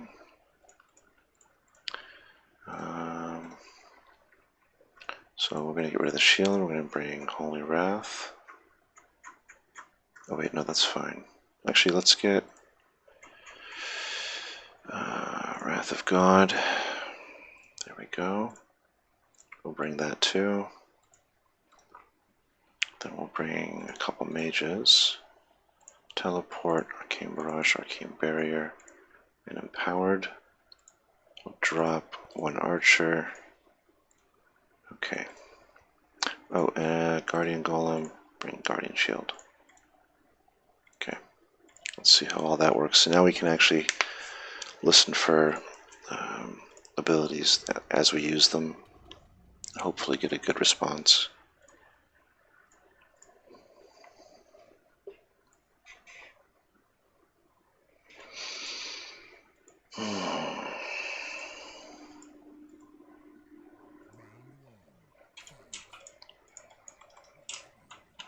So we're going to get rid of the shield. We're going to bring Holy Wrath. Oh wait, no, that's fine. Actually, let's get Wrath of God. There we go. We'll bring that too. Then we'll bring a couple mages. Teleport, Arcane Barrage, Arcane Barrier, and Empowered. We'll drop one Archer. Okay. Oh, Guardian Golem, bring Guardian Shield. Okay. Let's see how all that works. So now we can actually listen for abilities as we use them. Hopefully get a good response.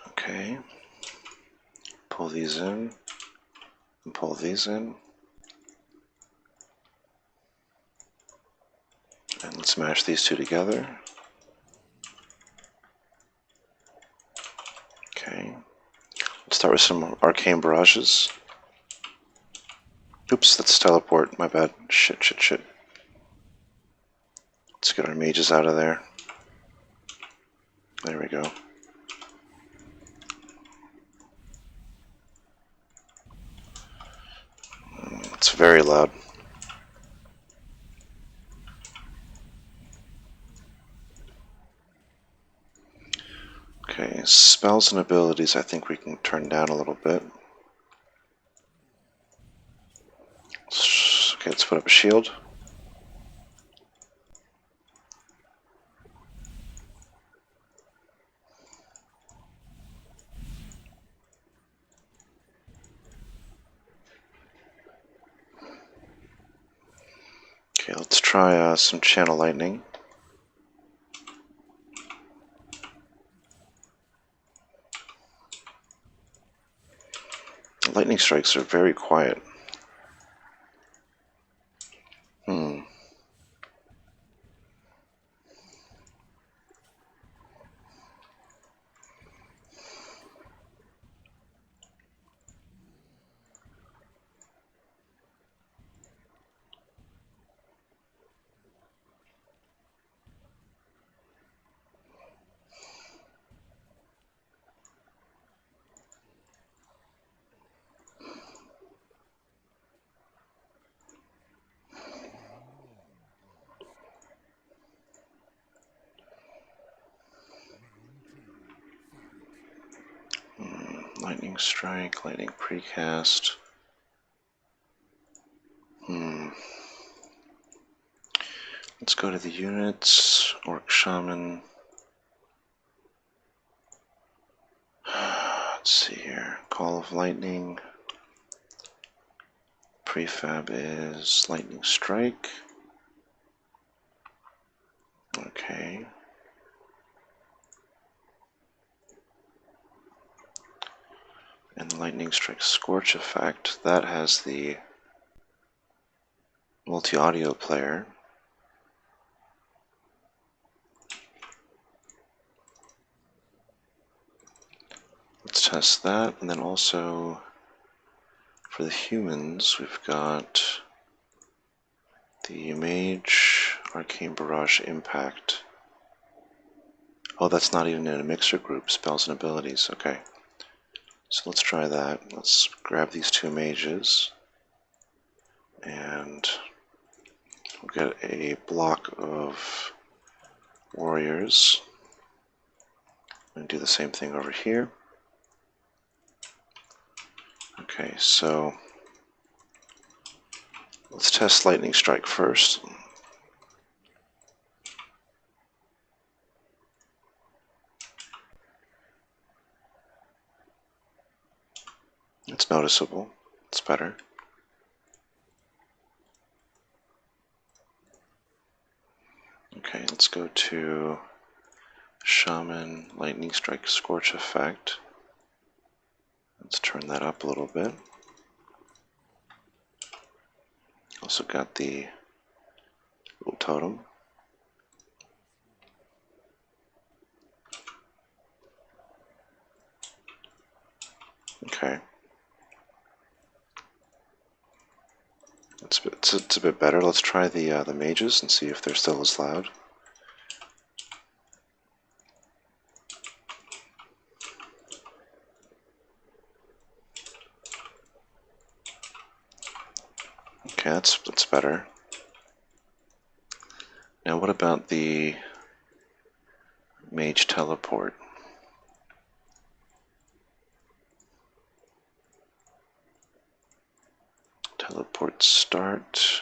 Okay. Pull these in. And pull these in. And let's mash these two together. Okay. Let's start with some Arcane Barrages. Oops, that's Teleport. My bad. Shit. Let's get our mages out of there. There we go. It's very loud. Okay, spells and abilities I think we can turn down a little bit. Okay, let's put up a shield. Okay, let's try some Channel Lightning. Lightning strikes are very quiet. lightning strike, lightning precast. Let's go to the units. Orc shaman. Let's see here. Call of lightning. Prefab is lightning strike. Okay. And the lightning strike scorch effect, that has the multi-audio player. Let's test that, and then also for the humans, we've got the mage, arcane barrage, impact. Oh, that's not even in a mixer group, spells and abilities, okay. So let's try that. Let's grab these two mages, and we'll get a block of warriors. And do the same thing over here. Okay, so let's test lightning strike first. It's noticeable. It's better. Okay, let's go to Shaman, Lightning Strike, Scorch Effect. Let's turn that up a little bit. Also got the little totem. Okay. It's a bit better. Let's try the mages and see if they're still as loud. Okay, that's better. Now what about the mage teleport? Teleport start,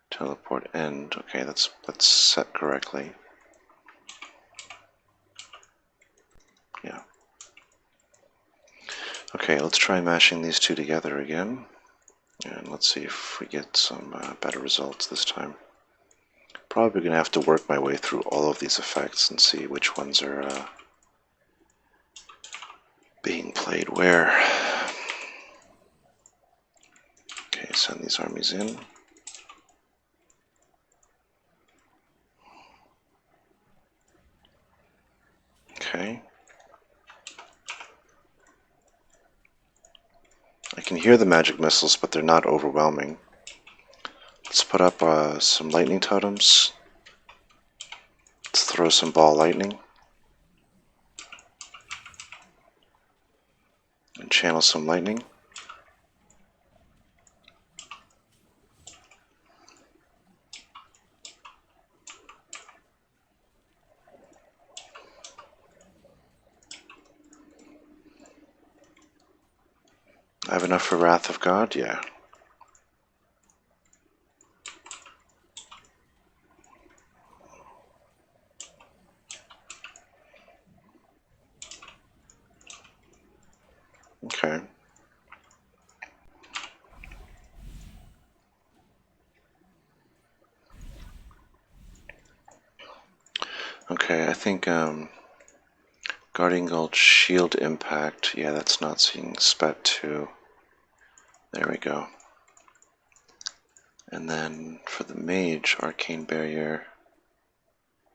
teleport end. Okay, that's set correctly. Yeah. Okay, let's try mashing these two together again. And let's see if we get some better results this time. Probably going to have to work my way through all of these effects and see which ones are being played where. Okay, send these armies in. Okay. I can hear the magic missiles, but they're not overwhelming. Let's put up some lightning totems. Let's throw some ball lightning. And channel some lightning. I have enough for Wrath of God? Yeah. Okay. Okay, I think Guardian Gold Shield Impact. Yeah, that's not seeing Spet 2. There we go. And then for the Mage, Arcane Barrier,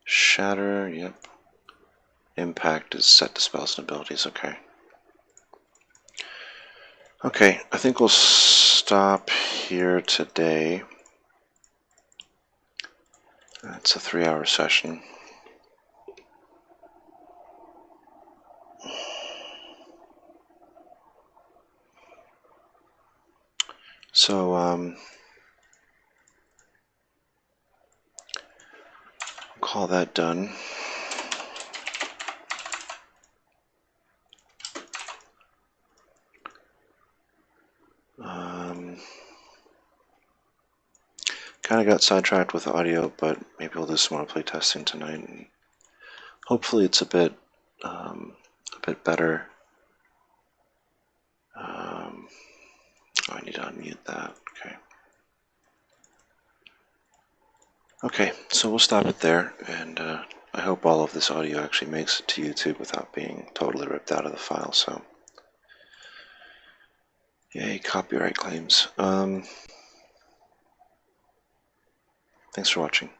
Shatter, yep. Impact is set to spells and abilities, okay. Okay, I think we'll stop here today. It's a 3-hour session. So, call that done. Kind of got sidetracked with audio, but maybe we'll do some more playtesting tonight, and hopefully it's a bit better. Oh, I need to unmute that. Okay. Okay, so we'll stop it there, and I hope all of this audio actually makes it to YouTube without being totally ripped out of the file. So, yay, copyright claims. Thanks for watching.